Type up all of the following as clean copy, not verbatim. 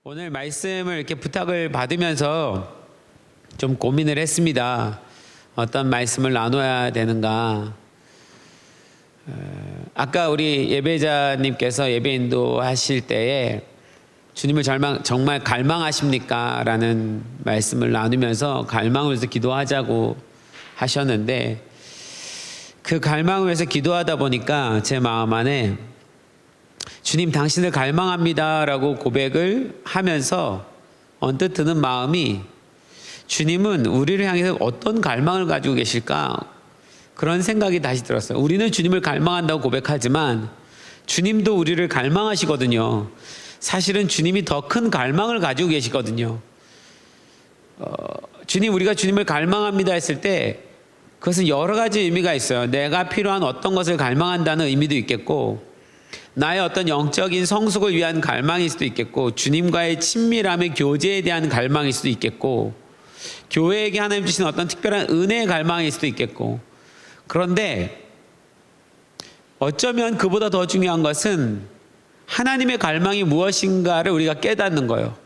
오늘 말씀을 이렇게 부탁을 받으면서 좀 고민을 했습니다. 어떤 말씀을 나눠야 되는가. 아까 우리 예배자님께서 예배 인도하실 때에 주님을 정말 갈망하십니까? 라는 말씀을 나누면서 갈망을 위해서 기도하자고 하셨는데, 그 갈망을 위해서 기도하다 보니까 제 마음 안에 주님 당신을 갈망합니다 라고 고백을 하면서 언뜻 드는 마음이, 주님은 우리를 향해서 어떤 갈망을 가지고 계실까? 그런 생각이 다시 들었어요. 우리는 주님을 갈망한다고 고백하지만 주님도 우리를 갈망하시거든요. 사실은 주님이 더 큰 갈망을 가지고 계시거든요. 우리가 주님을 갈망합니다 했을 때 그것은 여러 가지 의미가 있어요. 내가 필요한 어떤 것을 갈망한다는 의미도 있겠고, 나의 어떤 영적인 성숙을 위한 갈망일 수도 있겠고, 주님과의 친밀함의 교제에 대한 갈망일 수도 있겠고, 교회에게 하나님 주신 어떤 특별한 은혜의 갈망일 수도 있겠고, 그런데 어쩌면 그보다 더 중요한 것은 하나님의 갈망이 무엇인가를 우리가 깨닫는 거예요.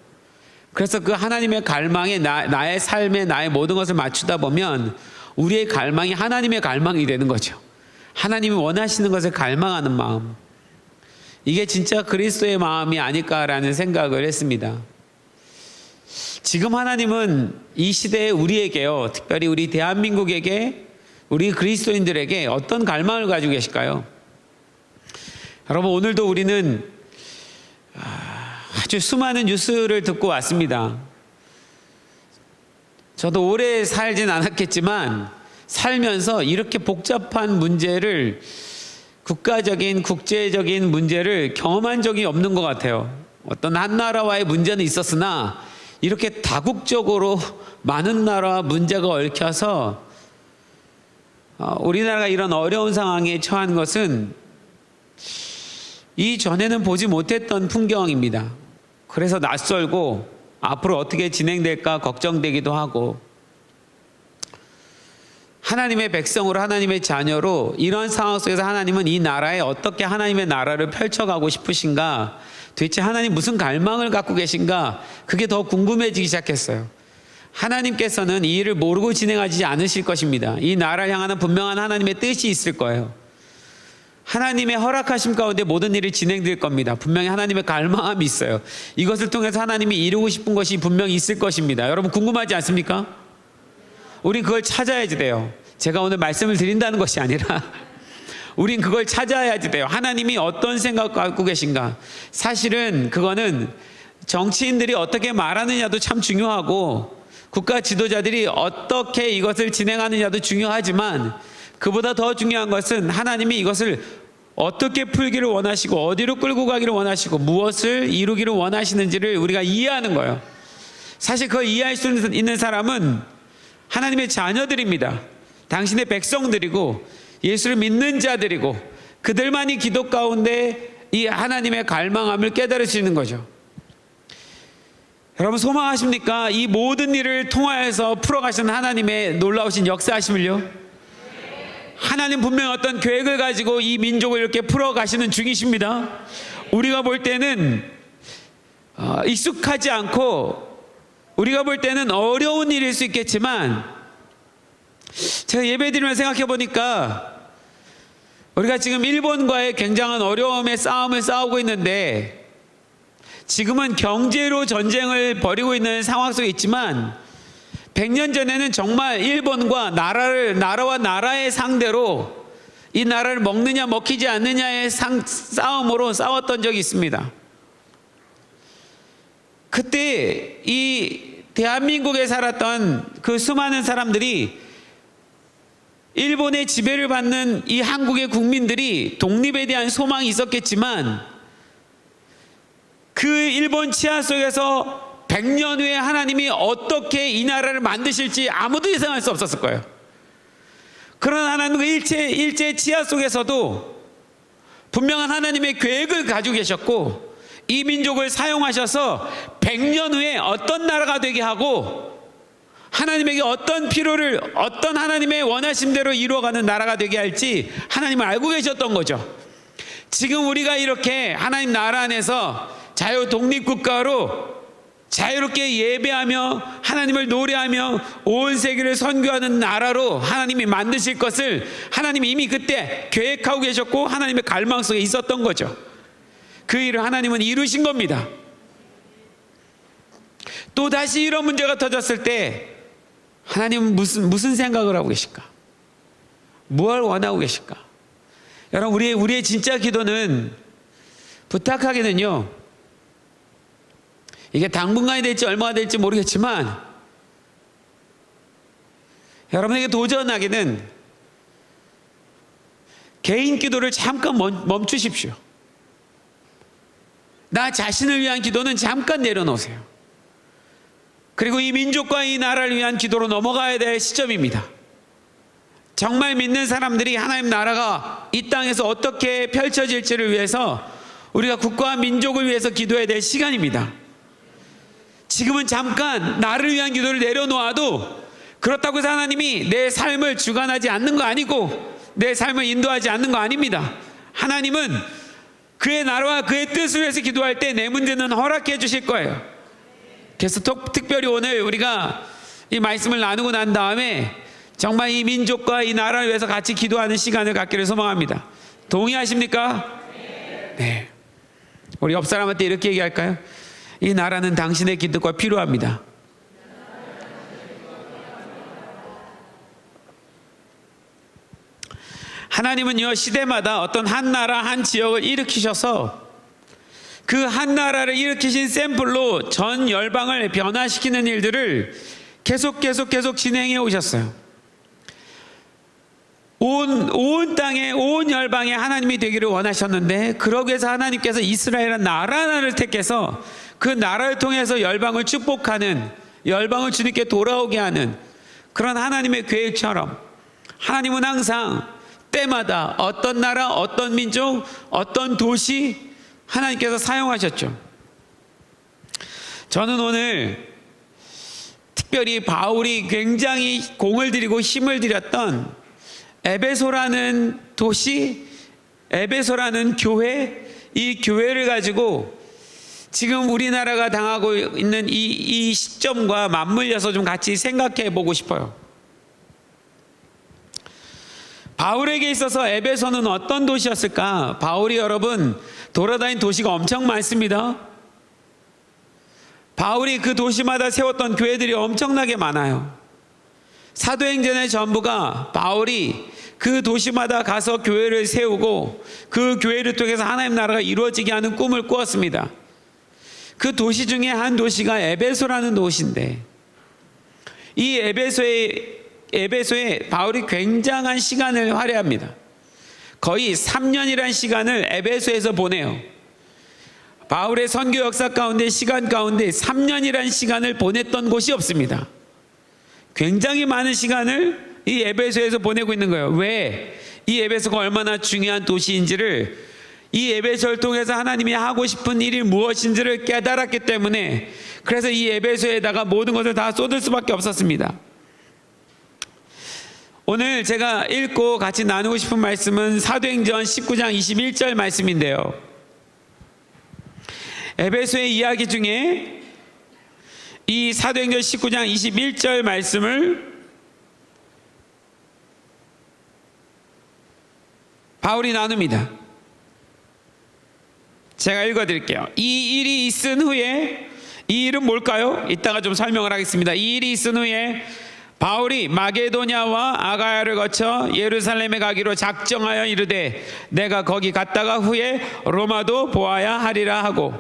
그래서 그 하나님의 갈망에 나의 삶에 나의 모든 것을 맞추다 보면 우리의 갈망이 하나님의 갈망이 되는 거죠. 하나님이 원하시는 것을 갈망하는 마음, 이게 진짜 그리스도의 마음이 아닐까라는 생각을 했습니다. 지금 하나님은 이 시대에 우리에게요, 특별히 우리 대한민국에게, 우리 그리스도인들에게 어떤 갈망을 가지고 계실까요? 여러분, 오늘도 우리는 아주 수많은 뉴스를 듣고 왔습니다. 저도 오래 살진 않았겠지만 살면서 이렇게 복잡한 문제를, 국가적인 국제적인 문제를 경험한 적이 없는 것 같아요. 어떤 한 나라와의 문제는 있었으나 이렇게 다국적으로 많은 나라와 문제가 얽혀서 우리나라가 이런 어려운 상황에 처한 것은 이전에는 보지 못했던 풍경입니다. 그래서 낯설고 앞으로 어떻게 진행될까 걱정되기도 하고, 하나님의 백성으로, 하나님의 자녀로 이런 상황 속에서 하나님은 이 나라에 어떻게 하나님의 나라를 펼쳐가고 싶으신가, 도대체 하나님 무슨 갈망을 갖고 계신가, 그게 더 궁금해지기 시작했어요. 하나님께서는 이 일을 모르고 진행하지 않으실 것입니다. 이 나라를 향하는 분명한 하나님의 뜻이 있을 거예요. 하나님의 허락하심 가운데 모든 일이 진행될 겁니다. 분명히 하나님의 갈망함이 있어요. 이것을 통해서 하나님이 이루고 싶은 것이 분명히 있을 것입니다. 여러분 궁금하지 않습니까? 우린 그걸 찾아야지 돼요. 제가 오늘 말씀을 드린다는 것이 아니라 우린 그걸 찾아야지 돼요. 하나님이 어떤 생각 갖고 계신가. 사실은 그거는 정치인들이 어떻게 말하느냐도 참 중요하고, 국가 지도자들이 어떻게 이것을 진행하느냐도 중요하지만, 그보다 더 중요한 것은 하나님이 이것을 어떻게 풀기를 원하시고, 어디로 끌고 가기를 원하시고, 무엇을 이루기를 원하시는지를 우리가 이해하는 거예요. 사실 그걸 이해할 수 있는 사람은 하나님의 자녀들입니다. 당신의 백성들이고 예수를 믿는 자들이고, 그들만이 기도 가운데 이 하나님의 갈망함을 깨달을 수 있는 거죠. 여러분 소망하십니까? 이 모든 일을 통하여서 풀어가시는 하나님의 놀라우신 역사하심을요. 하나님 분명히 어떤 계획을 가지고 이 민족을 이렇게 풀어가시는 중이십니다. 우리가 볼 때는 익숙하지 않고, 우리가 볼 때는 어려운 일일 수 있겠지만, 제가 예배드리면서 생각해 보니까 우리가 지금 일본과의 굉장한 어려움의 싸움을 싸우고 있는데, 지금은 경제로 전쟁을 벌이고 있는 상황 속에 있지만 100년 전에는 정말 일본과 나라와 나라의 상대로 이 나라를 먹느냐 먹히지 않느냐의 싸움으로 싸웠던 적이 있습니다. 그때 이 대한민국에 살았던 그 수많은 사람들이, 일본의 지배를 받는 이 한국의 국민들이 독립에 대한 소망이 있었겠지만, 그 일본 치하 속에서 100년 후에 하나님이 어떻게 이 나라를 만드실지 아무도 예상할 수 없었을 거예요. 그러나 하나님은 일제 치하 속에서도 분명한 하나님의 계획을 가지고 계셨고, 이 민족을 사용하셔서 100년 후에 어떤 나라가 되게 하고, 하나님에게 어떤 필요를, 어떤 하나님의 원하심대로 이루어가는 나라가 되게 할지 하나님은 알고 계셨던 거죠. 지금 우리가 이렇게 하나님 나라 안에서 자유 독립국가로 자유롭게 예배하며 하나님을 노래하며 온 세계를 선교하는 나라로 하나님이 만드실 것을 하나님이 이미 그때 계획하고 계셨고 하나님의 갈망 속에 있었던 거죠. 그 일을 하나님은 이루신 겁니다. 또 다시 이런 문제가 터졌을 때 하나님은 무슨 생각을 하고 계실까? 무엇을 원하고 계실까? 여러분, 우리의 진짜 기도는, 부탁하기는요, 이게 당분간이 될지 얼마가 될지 모르겠지만 여러분에게 도전하기는 개인 기도를 잠깐 멈추십시오. 나 자신을 위한 기도는 잠깐 내려놓으세요. 그리고 이 민족과 이 나라를 위한 기도로 넘어가야 될 시점입니다. 정말 믿는 사람들이 하나님 나라가 이 땅에서 어떻게 펼쳐질지를 위해서 우리가 국가와 민족을 위해서 기도해야 될 시간입니다. 지금은 잠깐 나를 위한 기도를 내려놓아도 그렇다고 해서 하나님이 내 삶을 주관하지 않는 거 아니고 내 삶을 인도하지 않는 거 아닙니다. 하나님은 그의 나라와 그의 뜻을 위해서 기도할 때 내 문제는 허락해 주실 거예요. 그래서 특별히 오늘 우리가 이 말씀을 나누고 난 다음에 정말 이 민족과 이 나라를 위해서 같이 기도하는 시간을 갖기를 소망합니다. 동의하십니까? 네. 우리 옆 사람한테 이렇게 얘기할까요? 이 나라는 당신의 기도가 필요합니다. 하나님은요, 시대마다 어떤 한 나라, 한 지역을 일으키셔서 그 한 나라를 일으키신 샘플로 전 열방을 변화시키는 일들을 계속 진행해 오셨어요. 온 땅에, 온 열방에 하나님이 되기를 원하셨는데, 그러기 위해서 하나님께서 이스라엘은 나라 하나를 택해서 그 나라를 통해서 열방을 축복하는, 열방을 주님께 돌아오게 하는 그런 하나님의 계획처럼 하나님은 항상 때마다 어떤 나라, 어떤 민족, 어떤 도시 하나님께서 사용하셨죠. 저는 오늘 특별히 바울이 굉장히 공을 들이고 힘을 들였던 에베소라는 도시, 에베소라는 교회, 이 교회를 가지고 지금 우리나라가 당하고 있는 이 시점과 맞물려서 좀 같이 생각해 보고 싶어요. 바울에게 있어서 에베소는 어떤 도시였을까? 바울이 여러분 돌아다닌 도시가 엄청 많습니다. 바울이 그 도시마다 세웠던 교회들이 엄청나게 많아요. 사도행전의 전부가 바울이 그 도시마다 가서 교회를 세우고 그 교회를 통해서 하나님 나라가 이루어지게 하는 꿈을 꾸었습니다. 그 도시 중에 한 도시가 에베소라는 도시인데, 이 에베소에 바울이 굉장한 시간을 할애합니다. 거의 3년이라는 시간을 에베소에서 보내요. 바울의 선교 역사 가운데, 시간 가운데 3년이라는 시간을 보냈던 곳이 없습니다. 굉장히 많은 시간을 이 에베소에서 보내고 있는 거예요. 왜? 이 에베소가 얼마나 중요한 도시인지를, 이 에베소를 통해서 하나님이 하고 싶은 일이 무엇인지를 깨달았기 때문에, 그래서 이 에베소에다가 모든 것을 다 쏟을 수밖에 없었습니다. 오늘 제가 읽고 같이 나누고 싶은 말씀은 사도행전 19장 21절 말씀인데요. 에베소의 이야기 중에 이 사도행전 19장 21절 말씀을 바울이 나눕니다. 제가 읽어드릴게요. 이 일이 있은 후에, 이 일은 뭘까요? 이따가 좀 설명을 하겠습니다. 이 일이 있은 후에 바울이 마게도냐와 아가야를 거쳐 예루살렘에 가기로 작정하여 이르되 내가 거기 갔다가 후에 로마도 보아야 하리라 하고,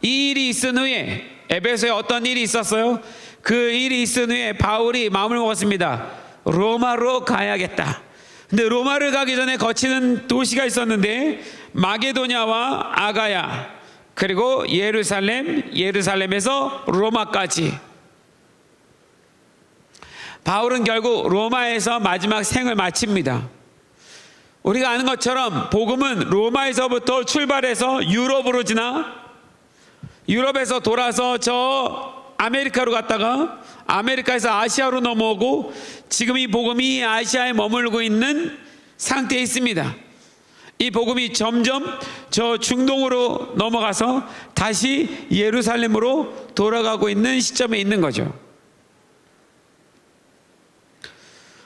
이 일이 있은 후에 에베소에 어떤 일이 있었어요? 그 일이 있은 후에 바울이 마음을 먹었습니다. 로마로 가야겠다. 근데 로마를 가기 전에 거치는 도시가 있었는데, 마게도냐와 아가야, 그리고 예루살렘에서 로마까지. 바울은 결국 로마에서 마지막 생을 마칩니다. 우리가 아는 것처럼 복음은 로마에서부터 출발해서 유럽으로 지나, 유럽에서 돌아서 저 아메리카로 갔다가 아메리카에서 아시아로 넘어오고 지금 이 복음이 아시아에 머물고 있는 상태에 있습니다. 이 복음이 점점 저 중동으로 넘어가서 다시 예루살렘으로 돌아가고 있는 시점에 있는 거죠.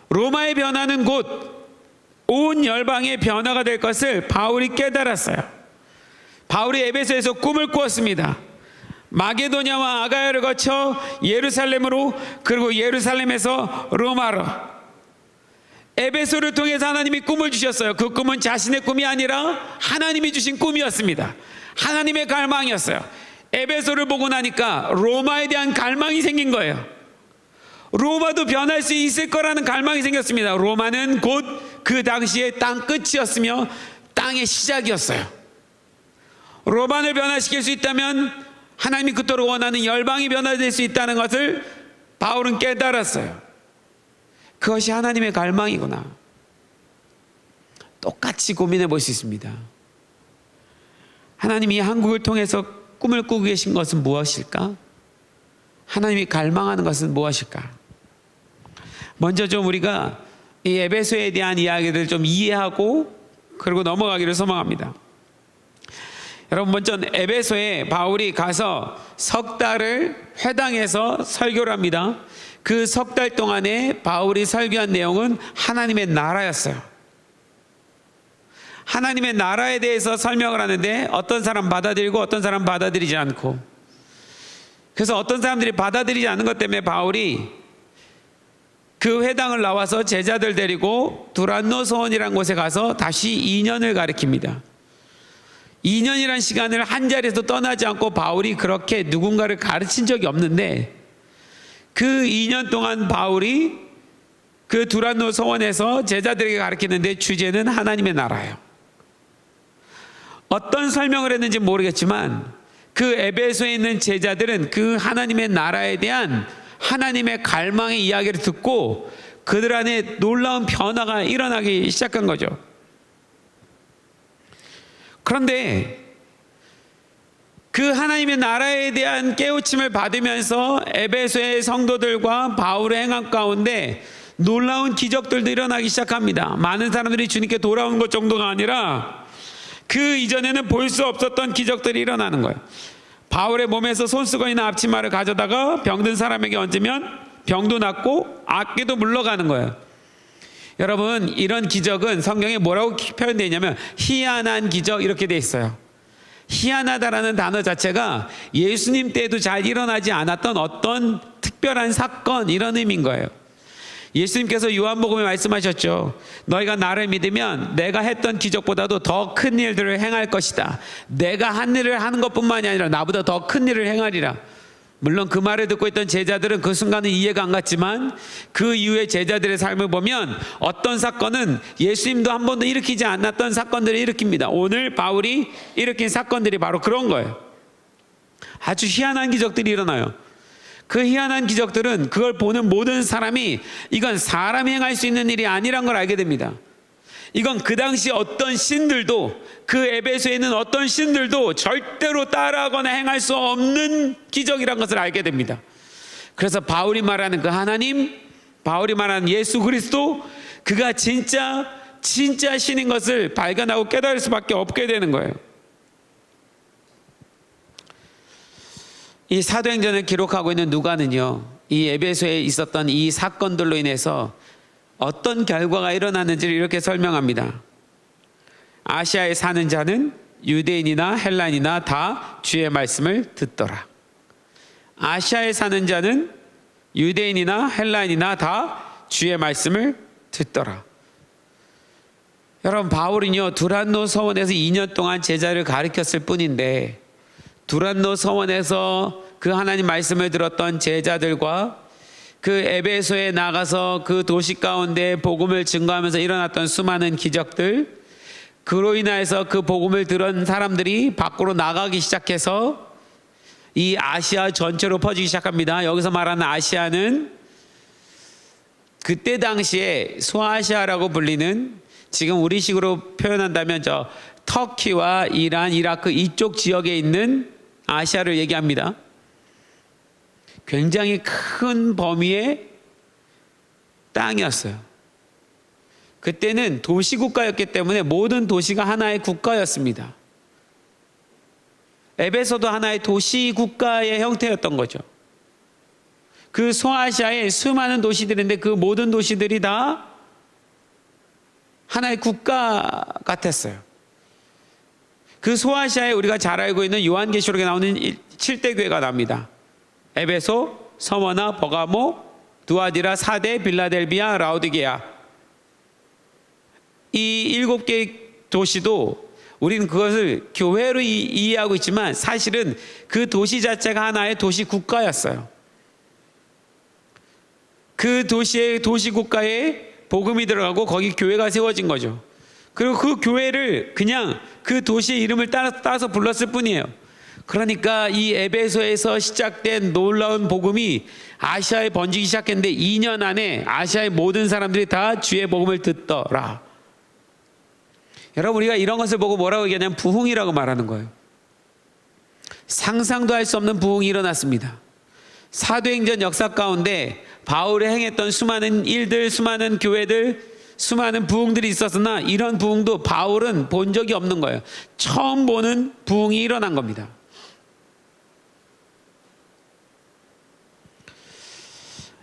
로마의 변화는 곧 온 열방의 변화가 될 것을 바울이 깨달았어요. 바울이 에베소에서 꿈을 꾸었습니다. 마게도냐와 아가야를 거쳐 예루살렘으로, 그리고 예루살렘에서 로마로, 에베소를 통해서 하나님이 꿈을 주셨어요. 그 꿈은 자신의 꿈이 아니라 하나님이 주신 꿈이었습니다. 하나님의 갈망이었어요. 에베소를 보고 나니까 로마에 대한 갈망이 생긴 거예요. 로마도 변할 수 있을 거라는 갈망이 생겼습니다. 로마는 곧 그 당시에 땅 끝이었으며 땅의 시작이었어요. 로마를 변화시킬 수 있다면 하나님이 그토록 원하는 열방이 변화될 수 있다는 것을 바울은 깨달았어요. 그것이 하나님의 갈망이구나. 똑같이 고민해 볼 수 있습니다. 하나님이 한국을 통해서 꿈을 꾸고 계신 것은 무엇일까? 하나님이 갈망하는 것은 무엇일까? 먼저 좀 우리가 이 에베소에 대한 이야기를 좀 이해하고 그리고 넘어가기를 소망합니다. 여러분, 먼저 에베소에 바울이 가서 석 달을 회당에서 설교를 합니다. 그 석 달 동안에 바울이 설교한 내용은 하나님의 나라였어요. 하나님의 나라에 대해서 설명을 하는데 어떤 사람 받아들이고 어떤 사람 받아들이지 않고, 그래서 어떤 사람들이 받아들이지 않는 것 때문에 바울이 그 회당을 나와서 제자들 데리고 두란노 소원이라는 곳에 가서 다시 2년을 가르칩니다. 2년이란 시간을 한 자리에서 떠나지 않고 바울이 그렇게 누군가를 가르친 적이 없는데, 그 2년 동안 바울이 그 두란노 소원에서 제자들에게 가르치는데 주제는 하나님의 나라예요. 어떤 설명을 했는지 모르겠지만 그 에베소에 있는 제자들은 그 하나님의 나라에 대한 하나님의 갈망의 이야기를 듣고 그들 안에 놀라운 변화가 일어나기 시작한 거죠. 그런데 그 하나님의 나라에 대한 깨우침을 받으면서 에베소의 성도들과 바울의 행함 가운데 놀라운 기적들도 일어나기 시작합니다. 많은 사람들이 주님께 돌아온 것 정도가 아니라 그 이전에는 볼 수 없었던 기적들이 일어나는 거예요. 바울의 몸에서 손수건이나 앞치마를 가져다가 병든 사람에게 얹으면 병도 낫고 악귀도 물러가는 거예요. 여러분, 이런 기적은 성경에 뭐라고 표현되어 있냐면 희한한 기적, 이렇게 되어 있어요. 희한하다라는 단어 자체가 예수님 때도 잘 일어나지 않았던 어떤 특별한 사건, 이런 의미인 거예요. 예수님께서 요한복음에 말씀하셨죠. 너희가 나를 믿으면 내가 했던 기적보다도 더 큰 일들을 행할 것이다. 내가 한 일을 하는 것뿐만이 아니라 나보다 더 큰 일을 행하리라. 물론 그 말을 듣고 있던 제자들은 그 순간은 이해가 안 갔지만 그 이후에 제자들의 삶을 보면 어떤 사건은 예수님도 한 번도 일으키지 않았던 사건들을 일으킵니다. 오늘 바울이 일으킨 사건들이 바로 그런 거예요. 아주 희한한 기적들이 일어나요. 그 희한한 기적들은 그걸 보는 모든 사람이 이건 사람이 행할 수 있는 일이 아니란 걸 알게 됩니다. 이건 그 당시 어떤 신들도, 그 에베소에 있는 어떤 신들도 절대로 따라하거나 행할 수 없는 기적이란 것을 알게 됩니다. 그래서 바울이 말하는 그 하나님, 바울이 말하는 예수 그리스도, 그가 진짜 신인 것을 발견하고 깨달을 수밖에 없게 되는 거예요. 이 사도행전을 기록하고 있는 누가는요, 이 에베소에 있었던 이 사건들로 인해서 어떤 결과가 일어났는지를 이렇게 설명합니다. 아시아에 사는 자는 유대인이나 헬라인이나 다 주의 말씀을 듣더라. 아시아에 사는 자는 유대인이나 헬라인이나 다 주의 말씀을 듣더라. 여러분, 바울은요 두란노 서원에서 2년 동안 제자를 가르쳤을 뿐인데, 두란노 서원에서 그 하나님 말씀을 들었던 제자들과 그 에베소에 나가서 그 도시 가운데 복음을 증거하면서 일어났던 수많은 기적들, 그로 인하여서 그 복음을 들은 사람들이 밖으로 나가기 시작해서 이 아시아 전체로 퍼지기 시작합니다. 여기서 말하는 아시아는 그때 당시에 소아시아라고 불리는, 지금 우리식으로 표현한다면 저 터키와 이란, 이라크 이쪽 지역에 있는 아시아를 얘기합니다. 굉장히 큰 범위의 땅이었어요. 그때는 도시국가였기 때문에 모든 도시가 하나의 국가였습니다. 에베소도 하나의 도시국가의 형태였던 거죠. 그 소아시아에 수많은 도시들인데 그 모든 도시들이 다 하나의 국가 같았어요. 그 소아시아에 우리가 잘 알고 있는 요한계시록에 나오는 7대 교회가 나옵니다. 에베소, 서머나, 버가모, 두아디라, 사데, 빌라델비아, 라오디게아. 이 7개의 도시도 우리는 그것을 교회로 이해하고 있지만 사실은 그 도시 자체가 하나의 도시 국가였어요. 그 도시의 도시 국가에 복음이 들어가고 거기 교회가 세워진 거죠. 그리고 그 교회를 그냥 그 도시의 이름을 따서 불렀을 뿐이에요. 그러니까 이 에베소에서 시작된 놀라운 복음이 아시아에 번지기 시작했는데 2년 안에 아시아의 모든 사람들이 다 주의 복음을 듣더라. 여러분, 우리가 이런 것을 보고 뭐라고 얘기하냐면 부흥이라고 말하는 거예요. 상상도 할 수 없는 부흥이 일어났습니다. 사도행전 역사 가운데 바울이 행했던 수많은 일들, 수많은 교회들, 수많은 부흥들이 있었으나 이런 부흥도 바울은 본 적이 없는 거예요. 처음 보는 부흥이 일어난 겁니다.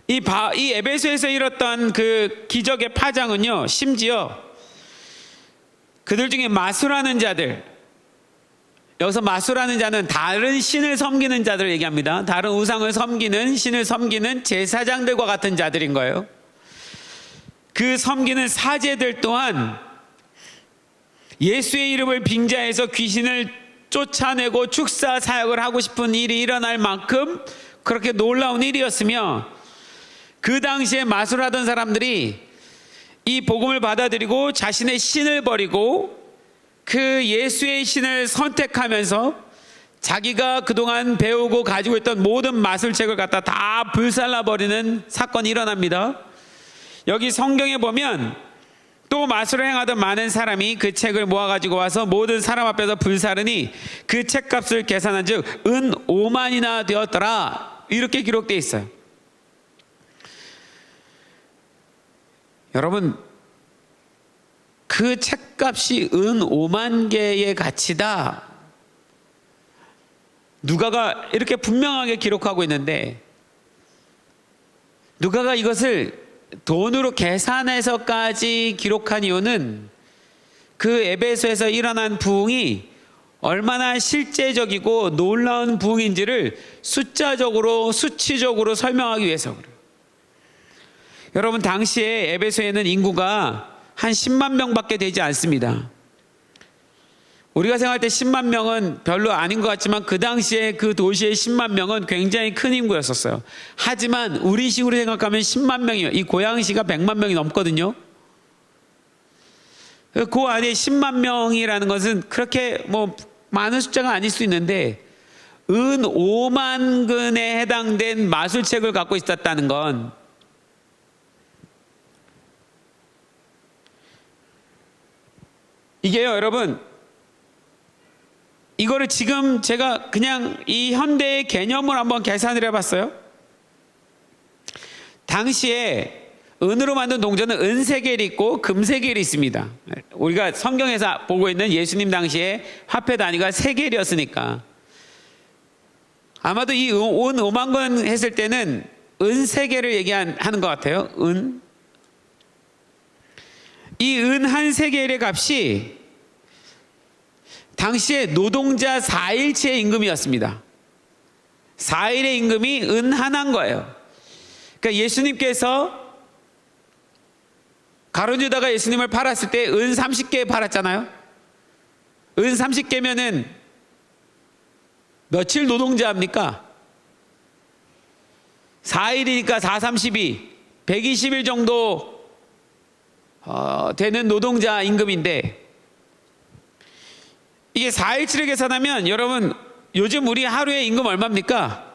이 에베소에서 일었던 그 기적의 파장은요, 심지어 그들 중에 마술하는 자들, 여기서 마술하는 자는 다른 신을 섬기는 자들을 얘기합니다. 다른 우상을 섬기는, 신을 섬기는 제사장들과 같은 자들인 거예요. 그 섬기는 사제들 또한 예수의 이름을 빙자해서 귀신을 쫓아내고 축사 사역을 하고 싶은 일이 일어날 만큼 그렇게 놀라운 일이었으며, 그 당시에 마술하던 사람들이 이 복음을 받아들이고 자신의 신을 버리고 그 예수의 신을 선택하면서 자기가 그동안 배우고 가지고 있던 모든 마술책을 갖다 다 불살라버리는 사건이 일어납니다. 여기 성경에 보면 또 마술을 행하던 많은 사람이 그 책을 모아가지고 와서 모든 사람 앞에서 불사르니 그 책값을 계산한 즉 은 5만이나 되었더라, 이렇게 기록되어 있어요. 여러분, 그 책값이 은 5만 개의 가치다, 누가가 이렇게 분명하게 기록하고 있는데, 누가가 이것을 돈으로 계산해서까지 기록한 이유는 그 에베소에서 일어난 부흥이 얼마나 실제적이고 놀라운 부흥인지를 숫자적으로, 수치적으로 설명하기 위해서 그래요. 여러분, 당시에 에베소에는 인구가 한 10만 명밖에 되지 않습니다. 우리가 생각할 때 10만 명은 별로 아닌 것 같지만 그 당시에 그 도시의 10만 명은 굉장히 큰 인구였었어요. 하지만 우리 식으로 생각하면 10만 명이요, 이 고양시가 100만 명이 넘거든요. 그 안에 10만 명이라는 것은 그렇게 뭐 많은 숫자가 아닐 수 있는데 은 5만 근에 해당된 마술책을 갖고 있었다는 건, 이게요, 여러분, 이거를 지금 제가 그냥 이 현대의 개념을 한번 계산을 해봤어요. 당시에 은으로 만든 동전은 은 3개를 있고 금 3개를 있습니다. 우리가 성경에서 보고 있는 예수님 당시에 화폐 단위가 3개였으니까 아마도 이 은 5만 건 했을 때는 은 3개를 얘기하는 것 같아요. 이 은 한 3개의 값이 당시에 노동자 4일치의 임금이었습니다. 4일의 임금이 은 하나인 거예요. 그러니까 예수님께서 가룟유다가 예수님을 팔았을 때 은 30개 팔았잖아요. 은 30개면은 며칠 노동자입니까? 4일이니까 4, 32, 120일 정도 되는 노동자 임금인데, 이게 4일치를 계산하면 여러분, 요즘 우리 하루에 임금 얼마입니까?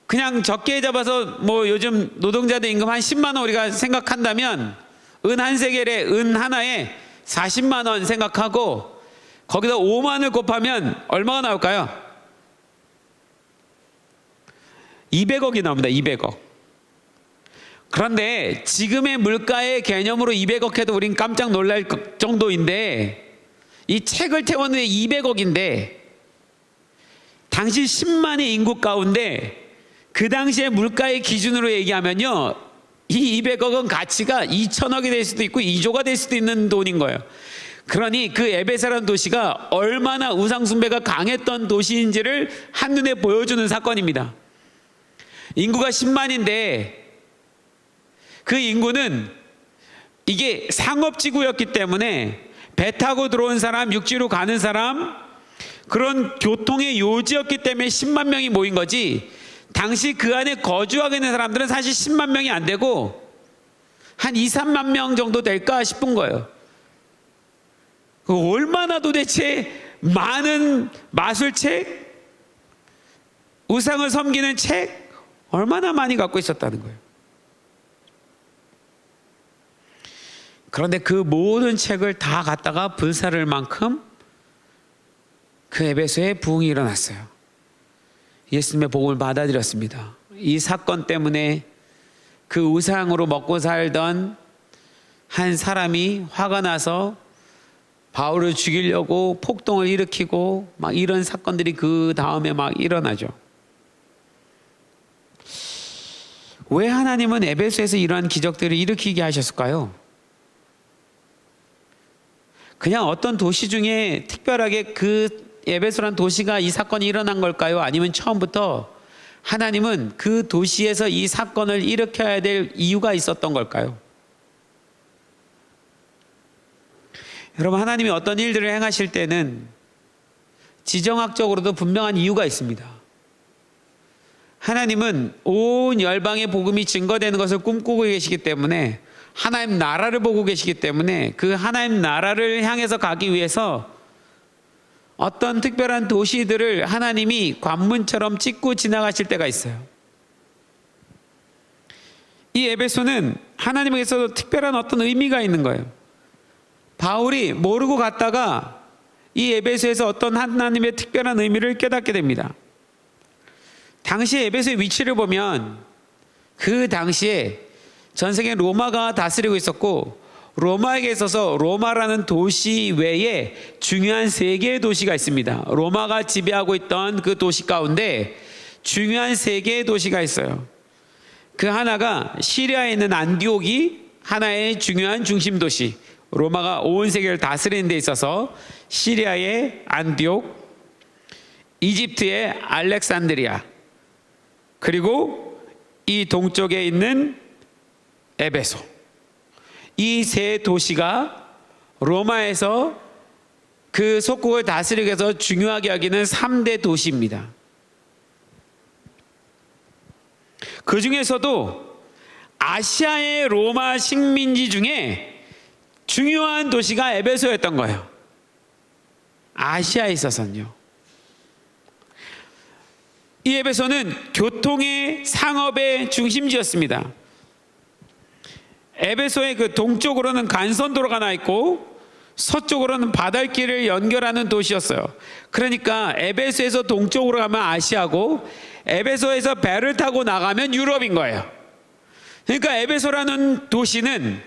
그냥 적게 잡아서 뭐 요즘 노동자들 임금 한 10만 원 우리가 생각한다면 은 한 세겔에 은 하나에 40만 원 생각하고 거기다 5만을 곱하면 얼마가 나올까요? 200억이 나옵니다. 200억. 그런데 지금의 물가의 개념으로 200억 해도 우린 깜짝 놀랄 정도인데, 이 책을 태웠는데 200억인데 당시 10만의 인구 가운데 그 당시의 물가의 기준으로 얘기하면요, 이 200억은 가치가 2천억이 될 수도 있고 2조가 될 수도 있는 돈인 거예요. 그러니 그 에베소라는 도시가 얼마나 우상숭배가 강했던 도시인지를 한눈에 보여주는 사건입니다. 인구가 10만인데 그 인구는 이게 상업지구였기 때문에 배 타고 들어온 사람, 육지로 가는 사람, 그런 교통의 요지였기 때문에 10만 명이 모인 거지, 당시 그 안에 거주하고 있는 사람들은 사실 10만 명이 안 되고 한 2, 3만 명 정도 될까 싶은 거예요. 얼마나 도대체 많은 마술책, 우상을 섬기는 책 얼마나 많이 갖고 있었다는 거예요. 그런데 그 모든 책을 다 갖다가 불사를 만큼 그 에베소에 부흥이 일어났어요. 예수님의 복음을 받아들였습니다. 이 사건 때문에 그 우상으로 먹고 살던 한 사람이 화가 나서 바울을 죽이려고 폭동을 일으키고 막 이런 사건들이 그 다음에 막 일어나죠. 왜 하나님은 에베소에서 이러한 기적들을 일으키게 하셨을까요? 그냥 어떤 도시 중에 특별하게 그 에베소란 도시가 이 사건이 일어난 걸까요? 아니면 처음부터 하나님은 그 도시에서 이 사건을 일으켜야 될 이유가 있었던 걸까요? 여러분, 하나님이 어떤 일들을 행하실 때는 지정학적으로도 분명한 이유가 있습니다. 하나님은 온 열방의 복음이 증거되는 것을 꿈꾸고 계시기 때문에, 하나님 나라를 보고 계시기 때문에 그 하나님 나라를 향해서 가기 위해서 어떤 특별한 도시들을 하나님이 관문처럼 찍고 지나가실 때가 있어요. 이 에베소는 하나님에게서 특별한 어떤 의미가 있는 거예요. 바울이 모르고 갔다가 이 에베소에서 어떤 하나님의 특별한 의미를 깨닫게 됩니다. 당시 에베소의 위치를 보면 그 당시에 전 세계 로마가 다스리고 있었고, 로마에게 있어서 로마라는 도시 외에 중요한 세 개의 도시가 있습니다. 로마가 지배하고 있던 그 도시 가운데 중요한 세 개의 도시가 있어요. 그 하나가 시리아에 있는 안디옥이 하나의 중요한 중심 도시, 로마가 온 세계를 다스리는 데 있어서 시리아의 안디옥, 이집트의 알렉산드리아, 그리고 이 동쪽에 있는 에베소, 이 세 도시가 로마에서 그 속국을 다스리기 위해서 중요하게 여기는 3대 도시입니다. 그 중에서도 아시아의 로마 식민지 중에 중요한 도시가 에베소였던 거예요. 아시아에 있어서는요. 이 에베소는 교통의 상업의 중심지였습니다. 에베소의 그 동쪽으로는 간선도로가 나 있고 서쪽으로는 바닷길을 연결하는 도시였어요. 그러니까 에베소에서 동쪽으로 가면 아시아고 에베소에서 배를 타고 나가면 유럽인 거예요. 그러니까 에베소라는 도시는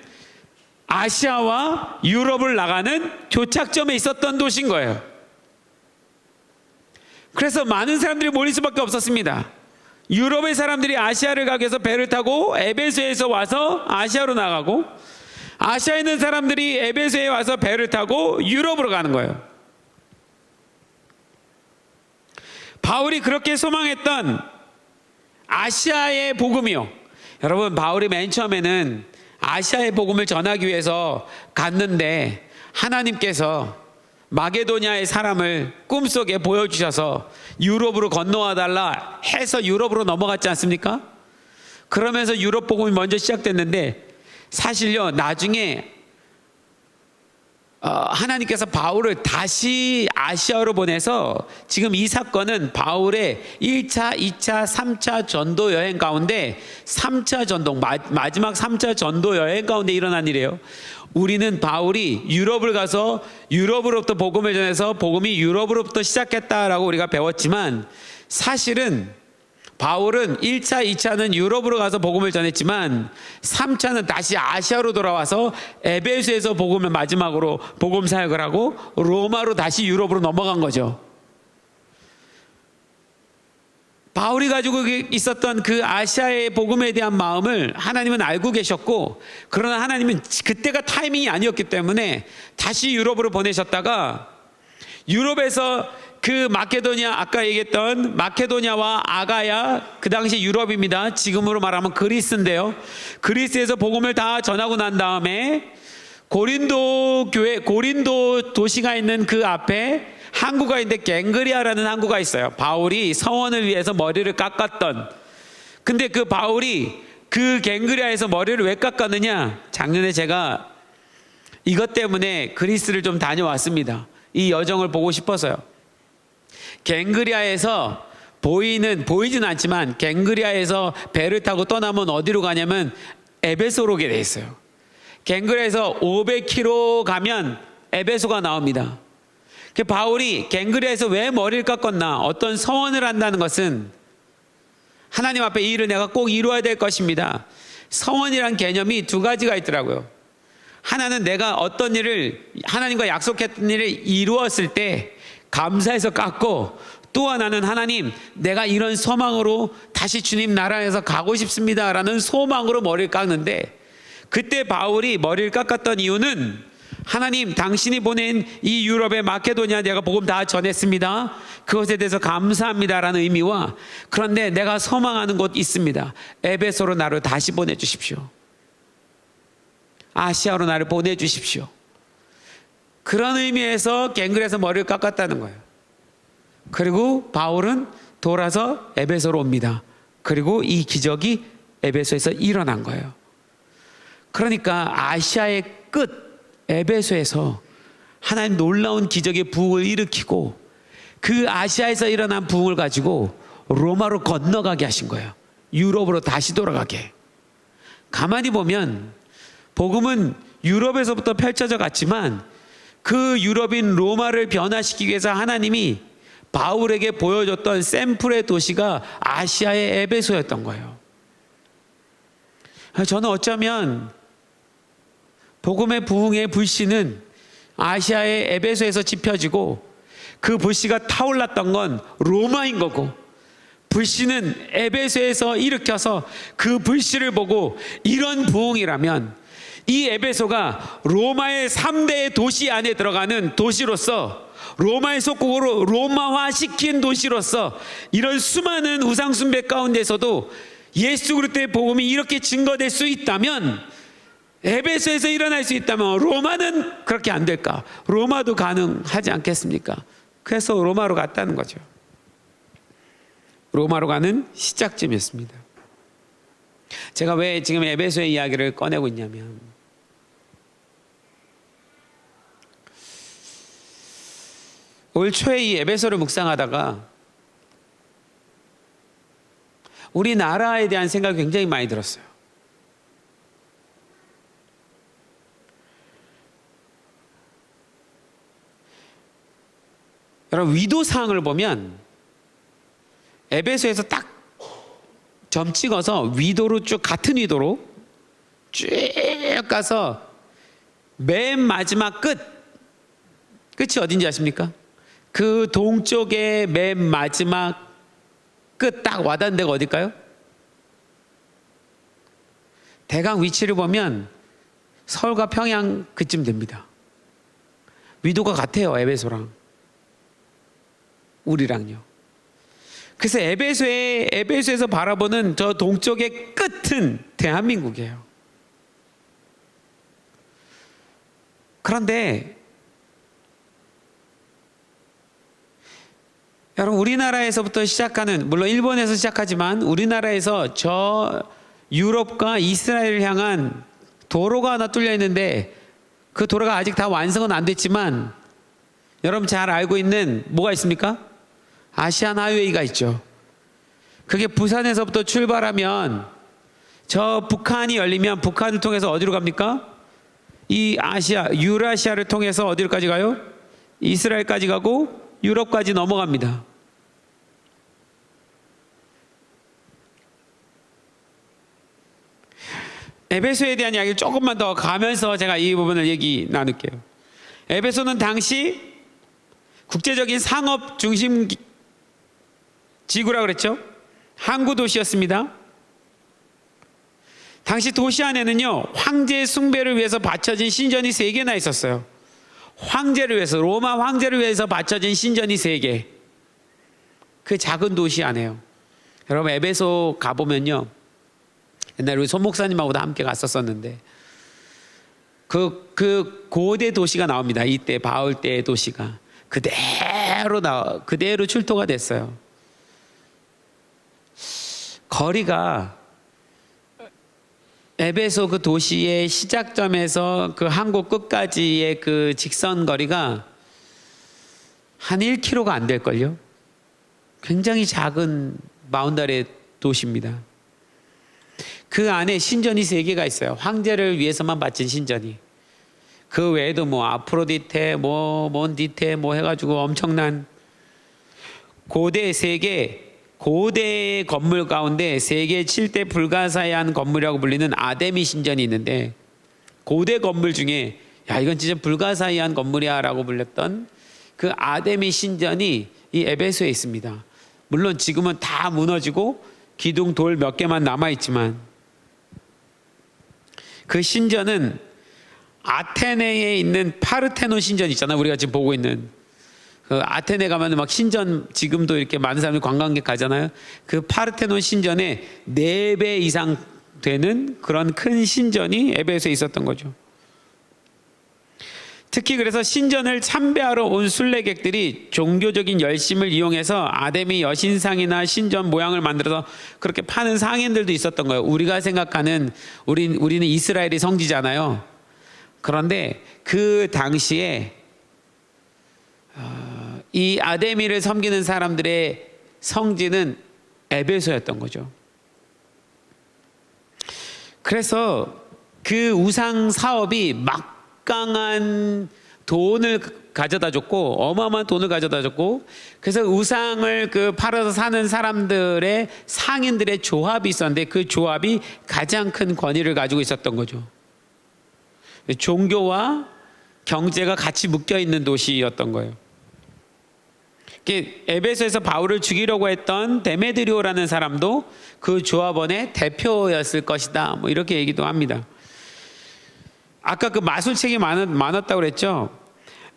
아시아와 유럽을 나가는 교착점에 있었던 도시인 거예요. 그래서 많은 사람들이 몰릴 수밖에 없었습니다. 유럽의 사람들이 아시아를 가기 위해서 배를 타고 에베소에서 와서 아시아로 나가고, 아시아에 있는 사람들이 에베소에 와서 배를 타고 유럽으로 가는 거예요. 바울이 그렇게 소망했던 아시아의 복음이요. 여러분, 바울이 맨 처음에는 아시아의 복음을 전하기 위해서 갔는데 하나님께서 마게도냐의 사람을 꿈속에 보여주셔서 유럽으로 건너와달라 해서 유럽으로 넘어갔지 않습니까? 그러면서 유럽 복음이 먼저 시작됐는데, 사실요 나중에 하나님께서 바울을 다시 아시아로 보내서 지금 이 사건은 바울의 1차, 2차, 3차 전도 여행 가운데 3차 전도, 마지막 3차 전도 여행 가운데 일어난 일이에요. 우리는 바울이 유럽을 가서 유럽으로부터 복음을 전해서 복음이 유럽으로부터 시작했다라고 우리가 배웠지만, 사실은 바울은 1차, 2차는 유럽으로 가서 복음을 전했지만 3차는 다시 아시아로 돌아와서 에베소에서 복음을 마지막으로 복음 사역을 하고 로마로 다시 유럽으로 넘어간 거죠. 바울이 가지고 있었던 그 아시아의 복음에 대한 마음을 하나님은 알고 계셨고, 그러나 하나님은 그때가 타이밍이 아니었기 때문에 다시 유럽으로 보내셨다가, 유럽에서 그 마케도니아, 아까 얘기했던 마케도니아와 아가야, 그 당시 유럽입니다. 지금으로 말하면 그리스인데요. 그리스에서 복음을 다 전하고 난 다음에 고린도 교회, 고린도 도시가 있는 그 앞에 항구가 있는데 갱그리아라는 항구가 있어요. 바울이 서원을 위해서 머리를 깎았던. 근데 그 바울이 그 갱그리아에서 머리를 왜 깎았느냐? 작년에 제가 이것 때문에 그리스를 좀 다녀왔습니다. 이 여정을 보고 싶어서요. 갱그리아에서 보이진 않지만 갱그리아에서 배를 타고 떠나면 어디로 가냐면 에베소로 오게 돼 있어요. 갱그리아에서 500km 가면 에베소가 나옵니다. 바울이 갱그리아에서 왜 머리를 깎았나? 어떤 서원을 한다는 것은 하나님 앞에 이 일을 내가 꼭 이루어야 될 것입니다. 서원이란 개념이 두 가지가 있더라고요. 하나는 내가 어떤 일을, 하나님과 약속했던 일을 이루었을 때 감사해서 깎고, 또 하나는 하나님, 내가 이런 소망으로 다시 주님 나라에서 가고 싶습니다 라는 소망으로 머리를 깎는데, 그때 바울이 머리를 깎았던 이유는 하나님, 당신이 보낸 이 유럽의 마케도니아 내가 복음 다 전했습니다. 그것에 대해서 감사합니다 라는 의미와, 그런데 내가 소망하는 곳 있습니다. 에베소로 나를 다시 보내주십시오. 아시아로 나를 보내주십시오. 그런 의미에서 갱그리아에서 머리를 깎았다는 거예요. 그리고 바울은 돌아서 에베소로 옵니다. 그리고 이 기적이 에베소에서 일어난 거예요. 그러니까 아시아의 끝 에베소에서 하나님 놀라운 기적의 부흥을 일으키고, 그 아시아에서 일어난 부흥을 가지고 로마로 건너가게 하신 거예요. 유럽으로 다시 돌아가게. 가만히 보면 복음은 유럽에서부터 펼쳐져 갔지만 그 유럽인 로마를 변화시키기 위해서 하나님이 바울에게 보여줬던 샘플의 도시가 아시아의 에베소였던 거예요. 저는 어쩌면 복음의 부흥의 불씨는 아시아의 에베소에서 지펴지고, 그 불씨가 타올랐던 건 로마인 거고, 불씨는 에베소에서 일으켜서 그 불씨를 보고 이런 부흥이라면 이 에베소가 로마의 3대 도시 안에 들어가는 도시로서, 로마의 속국으로 로마화 시킨 도시로서 이런 수많은 우상숭배 가운데서도 예수 그리스도의 복음이 이렇게 증거될 수 있다면, 에베소에서 일어날 수 있다면 로마는 그렇게 안 될까? 로마도 가능하지 않겠습니까? 그래서 로마로 갔다는 거죠. 로마로 가는 시작점이었습니다. 제가 왜 지금 에베소의 이야기를 꺼내고 있냐면, 올 초에 이 에베소를 묵상하다가 우리나라에 대한 생각이 굉장히 많이 들었어요. 여러분, 위도사항을 보면 에베소에서 딱 점 찍어서 위도로 쭉, 같은 위도로 쭉 가서 맨 마지막 끝이 어딘지 아십니까? 그 동쪽의 맨 마지막 끝 딱 와닿는 데가 어딜까요? 대강 위치를 보면 서울과 평양 그쯤 됩니다. 위도가 같아요, 에베소랑 우리랑요. 그래서 에베소에서 바라보는 저 동쪽의 끝은 대한민국이에요. 그런데 여러분, 우리나라에서부터 시작하는, 물론 일본에서 시작하지만 우리나라에서 저 유럽과 이스라엘을 향한 도로가 하나 뚫려 있는데, 그 도로가 아직 다 완성은 안 됐지만 여러분 잘 알고 있는 뭐가 있습니까? 아시안 하이웨이가 있죠. 그게 부산에서부터 출발하면 저 북한이 열리면 북한을 통해서 어디로 갑니까? 이 아시아, 유라시아를 통해서 어디로까지 가요? 이스라엘까지 가고 유럽까지 넘어갑니다. 에베소에 대한 이야기를 조금만 더 가면서 제가 이 부분을 얘기 나눌게요. 에베소는 당시 국제적인 상업 중심 지구라 그랬죠. 항구 도시였습니다. 당시 도시 안에는요, 황제 숭배를 위해서 바쳐진 신전이 3개나 있었어요. 황제를 위해서, 로마 황제를 위해서 바쳐진 신전이 3개. 그 작은 도시 안에요. 여러분, 에베소 가보면요, 옛날에 우리 손 목사님하고도 함께 갔었었는데, 그 고대 도시가 나옵니다. 이때 바울 때의 도시가 그대로 출토가 됐어요. 거리가 에베소 그 도시의 시작점에서 그 항구 끝까지의 그 직선 거리가 한 1km가 안 될걸요. 굉장히 작은 바운더리 도시입니다. 그 안에 신전이 3개가 있어요. 황제를 위해서만 바친 신전이. 그 외에도 뭐 아프로디테, 몬디테 해가지고 엄청난 고대 세계, 고대 건물 가운데 세계 7대 불가사의한 건물이라고 불리는 아데미 신전이 있는데, 고대 건물 중에 야 이건 진짜 불가사의한 건물이야 라고 불렸던 그 아데미 신전이 이 에베소에 있습니다. 물론 지금은 다 무너지고 기둥 돌 몇 개만 남아있지만, 그 신전은 아테네에 있는 파르테논 신전 있잖아요. 우리가 지금 보고 있는 그 아테네 가면 막 신전, 지금도 이렇게 많은 사람들이 관광객 가잖아요. 그 파르테논 신전의 4배 이상 되는 그런 큰 신전이 에베소에 있었던 거죠. 특히 그래서 신전을 참배하러 온 순례객들이 종교적인 열심을 이용해서 아데미 여신상이나 신전 모양을 만들어서 그렇게 파는 상인들도 있었던 거예요. 우리가 생각하는, 우리는 이스라엘이 성지잖아요. 그런데 그 당시에 이 아데미를 섬기는 사람들의 성지는 에베소였던 거죠. 그래서 그 우상 사업이 막강한 돈을 가져다 줬고, 어마어마한 돈을 가져다 줬고, 그래서 우상을 그 팔아서 사는 사람들의 상인들의 조합이 있었는데, 그 조합이 가장 큰 권위를 가지고 있었던 거죠. 종교와 경제가 같이 묶여 있는 도시였던 거예요. 에베소에서 바울을 죽이려고 했던 데메드리오라는 사람도 그 조합원의 대표였을 것이다. 뭐 이렇게 얘기도 합니다. 아까 그 마술책이 많았다고 그랬죠.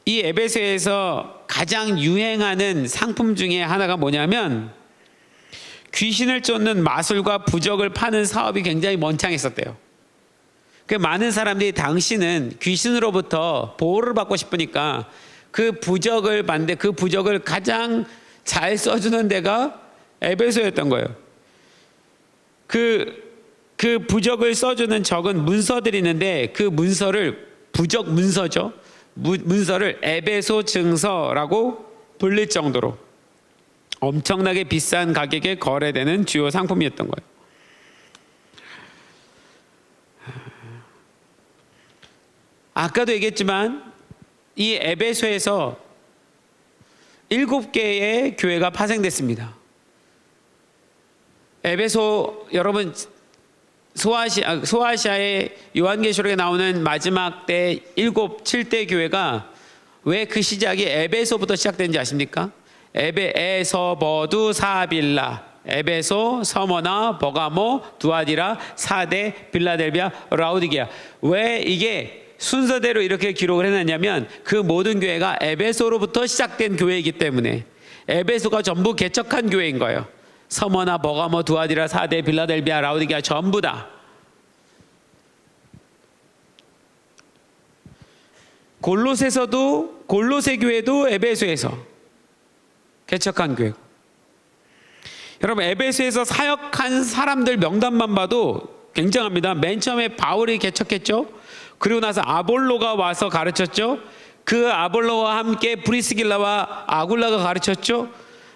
이 에베소에서 가장 유행하는 상품 중에 하나가 뭐냐면, 귀신을 쫓는 마술과 부적을 파는 사업이 굉장히 번창했었대요. 그 많은 사람들이 당시는 귀신으로부터 보호를 받고 싶으니까 그 부적을 봤는데, 그 부적을 가장 잘 써주는 데가 에베소였던 거예요. 그 부적을 써주는 적은 문서들이 있는데, 그 문서를, 부적 문서죠. 문서를 에베소 증서라고 불릴 정도로 엄청나게 비싼 가격에 거래되는 주요 상품이었던 거예요. 아까도 얘기했지만 이 에베소에서 7개의 교회가 파생됐습니다. 에베소, 여러분 소아시아의 요한계시록에 나오는 마지막 때 7대 교회가 왜 그 시작이 에베소부터 시작된지 아십니까? 에베에서 버두 사빌라, 에베소, 서머나, 버가모, 두아디라, 사데, 빌라델비아, 라우디게아. 왜 이게 순서대로 이렇게 기록을 해놨냐면, 그 모든 교회가 에베소로부터 시작된 교회이기 때문에 에베소가 전부 개척한 교회인 거예요. 서머나, 버가모, 두아디라, 사데, 빌라델비아, 라우디게아 전부 다. 골로새 교회도 에베소에서 개척한 교회. 여러분, 에베소에서 사역한 사람들 명단만 봐도 굉장합니다. 맨 처음에 바울이 개척했죠. 그리고 나서 아볼로가 와서 가르쳤죠. 그 아볼로와 함께 브리스길라와 아굴라가 가르쳤죠.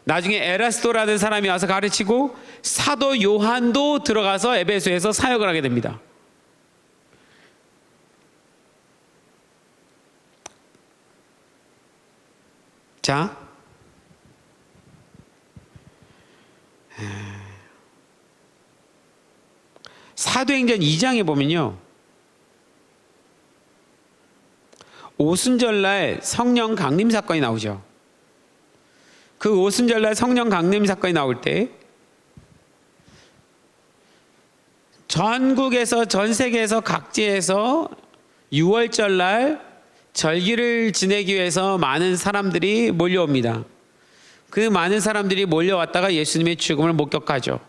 나중에 에라스도라는 사람이 와서 가르치고, 사도 요한도 들어가서 에베소에서 사역을 하게 됩니다. 자, 사도행전 2장에 보면요, 오순절날 성령 강림 사건이 나오죠. 그 오순절날 성령 강림 사건이 나올 때 전국에서, 전 세계에서, 각지에서 6월절날 절기를 지내기 위해서 많은 사람들이 몰려옵니다. 그 많은 사람들이 몰려왔다가 예수님의 죽음을 목격하죠.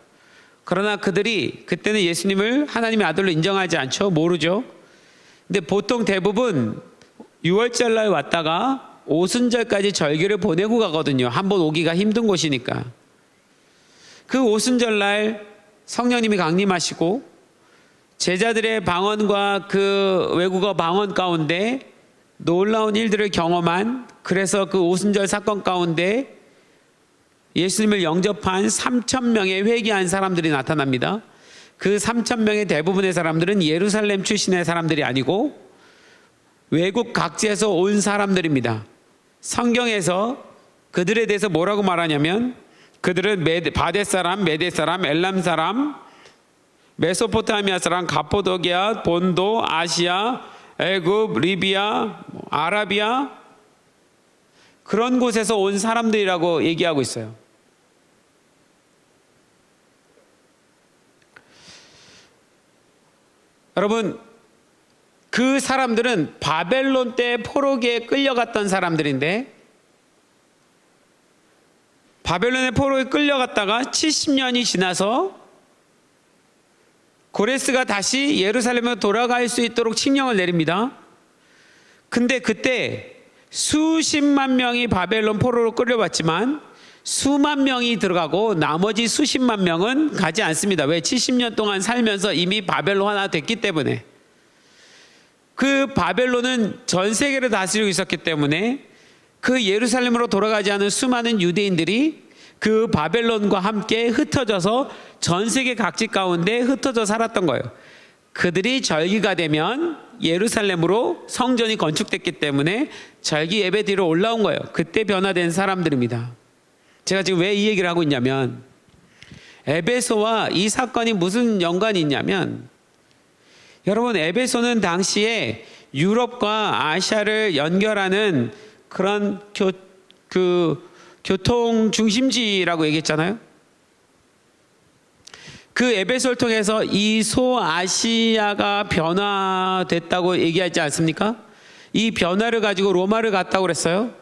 그러나 그들이 그때는 예수님을 하나님의 아들로 인정하지 않죠. 모르죠. 근데 보통 대부분 6월절날 왔다가 오순절까지 절기를 보내고 가거든요. 한번 오기가 힘든 곳이니까. 그 오순절날 성령님이 강림하시고 제자들의 방언과 그 외국어 방언 가운데 놀라운 일들을 경험한, 그래서 그 오순절 사건 가운데 예수님을 영접한 3,000명의 회개한 사람들이 나타납니다. 그 3,000명의 대부분의 사람들은 예루살렘 출신의 사람들이 아니고 외국 각지에서 온 사람들입니다. 성경에서 그들에 대해서 뭐라고 말하냐면, 그들은 바데 사람, 메데 사람, 엘람 사람, 메소포타미아 사람, 가포도기아, 본도, 아시아, 애굽, 리비아, 아라비아, 그런 곳에서 온 사람들이라고 얘기하고 있어요. 여러분, 그 사람들은 바벨론 때 포로기에 끌려갔던 사람들인데, 바벨론의 포로에 끌려갔다가 70년이 지나서 고레스가 다시 예루살렘으로 돌아갈 수 있도록 칙령을 내립니다. 근데 그때 수십만 명이 바벨론 포로로 끌려왔지만 수만 명이 들어가고 나머지 수십만 명은 가지 않습니다. 왜? 70년 동안 살면서 이미 바벨론화 됐기 때문에. 그 바벨론은 전 세계를 다스리고 있었기 때문에 그 예루살렘으로 돌아가지 않은 수많은 유대인들이 그 바벨론과 함께 흩어져서 전 세계 각지 가운데 흩어져 살았던 거예요. 그들이 절기가 되면 예루살렘으로 성전이 건축됐기 때문에 절기 예배 뒤로 올라온 거예요. 그때 변화된 사람들입니다. 제가 지금 왜 이 얘기를 하고 있냐면, 에베소와 이 사건이 무슨 연관이 있냐면, 여러분, 에베소는 당시에 유럽과 아시아를 연결하는 그런 교통 중심지라고 얘기했잖아요. 그 에베소를 통해서 이 소아시아가 변화됐다고 얘기하지 않습니까? 이 변화를 가지고 로마를 갔다고 그랬어요.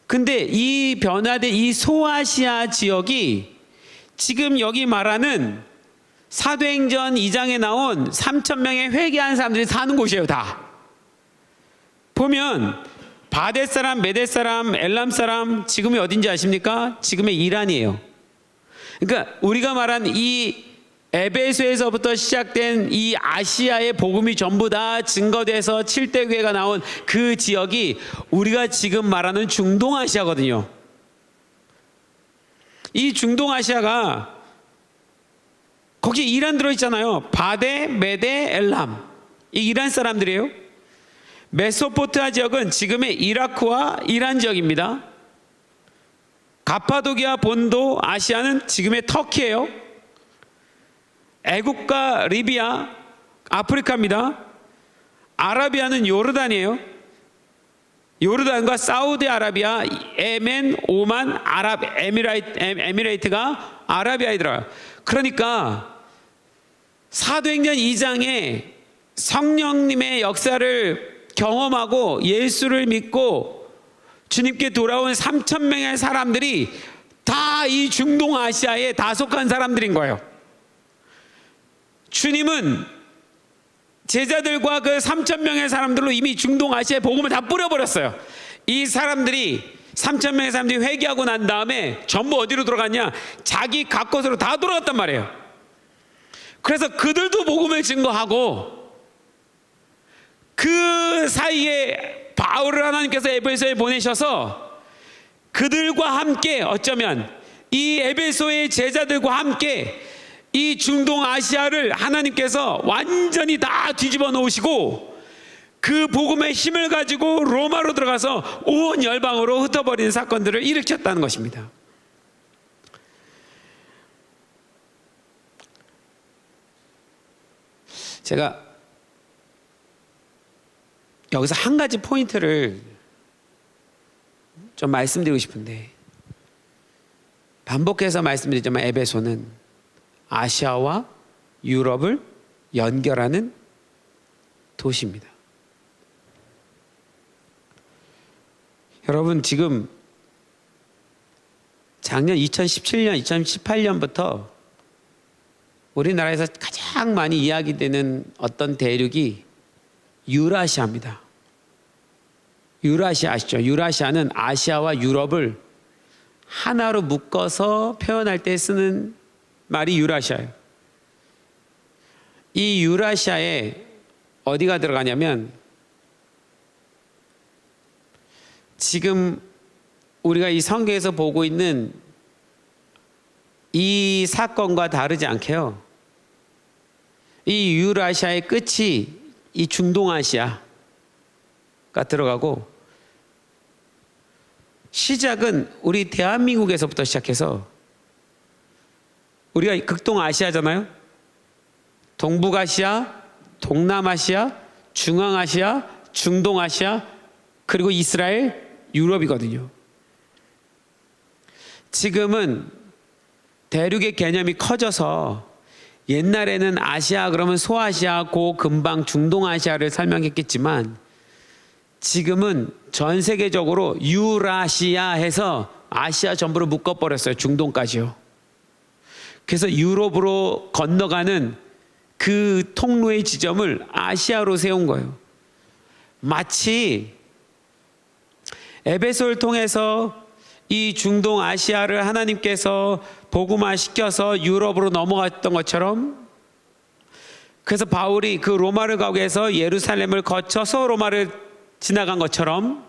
근데 이 변화된 이 소아시아 지역이 지금 여기 말하는 사도행전 2장에 나온 3,000명의 회개한 사람들이 사는 곳이에요. 다 보면 바데 사람, 메데 사람, 엘람 사람, 지금이 어딘지 아십니까? 지금의 이란이에요. 그러니까 우리가 말한 이 에베소에서부터 시작된 이 아시아의 복음이 전부 다 증거돼서 7대 교회가 나온 그 지역이 우리가 지금 말하는 중동아시아거든요. 이 중동아시아가 거기 이란 들어있잖아요. 바데, 메데, 엘람, 이 이란 사람들이에요. 메소포타미아 지역은 지금의 이라크와 이란 지역입니다. 가파도기아, 본도, 아시아는 지금의 터키예요. 애국과 리비아, 아프리카입니다. 아라비아는 요르단이에요. 요르단과 사우디아라비아, 예멘, 오만, 에미레이트가 아라비아에 들어요. 그러니까 사도행전 2장에 성령님의 역사를 경험하고 예수를 믿고 주님께 돌아온 3,000명의 사람들이 다 이 중동아시아에 다 속한 사람들인 거예요. 주님은 제자들과 그 3,000명의 사람들로 이미 중동아시아에 복음을 다 뿌려버렸어요. 이 사람들이 3,000명의 사람들이 회개하고 난 다음에 전부 어디로 들어갔냐? 자기 각 곳으로 다 돌아갔단 말이에요. 그래서 그들도 복음을 증거하고, 그 사이에 바울을 하나님께서 에베소에 보내셔서 그들과 함께, 어쩌면 이 에베소의 제자들과 함께 이 중동아시아를 하나님께서 완전히 다 뒤집어 놓으시고 그 복음의 힘을 가지고 로마로 들어가서 온 열방으로 흩어버리는 사건들을 일으켰다는 것입니다. 제가 여기서 한 가지 포인트를 좀 말씀드리고 싶은데, 반복해서 말씀드리지만 에베소는 아시아와 유럽을 연결하는 도시입니다. 여러분, 지금 작년 2017년, 2018년부터 우리나라에서 가장 많이 이야기되는 어떤 대륙이 유라시아입니다. 유라시아 아시죠? 유라시아는 아시아와 유럽을 하나로 묶어서 표현할 때 쓰는 말이 유라시아예요. 이 유라시아에 어디가 들어가냐면, 지금 우리가 이 성경에서 보고 있는 이 사건과 다르지 않게요, 이 유라시아의 끝이 이 중동아시아가 들어가고, 시작은 우리 대한민국에서부터 시작해서, 우리가 극동아시아잖아요. 동북아시아, 동남아시아, 중앙아시아, 중동아시아, 그리고 이스라엘, 유럽이거든요. 지금은 대륙의 개념이 커져서, 옛날에는 아시아 그러면 소아시아, 고 근방 중동아시아를 설명했겠지만, 지금은 전 세계적으로 유라시아 해서 아시아 전부를 묶어버렸어요. 중동까지요. 그래서 유럽으로 건너가는 그 통로의 지점을 아시아로 세운 거예요. 마치 에베소를 통해서 이 중동 아시아를 하나님께서 복음화 시켜서 유럽으로 넘어갔던 것처럼, 그래서 바울이 그 로마를 가고 해서 예루살렘을 거쳐서 로마를 지나간 것처럼,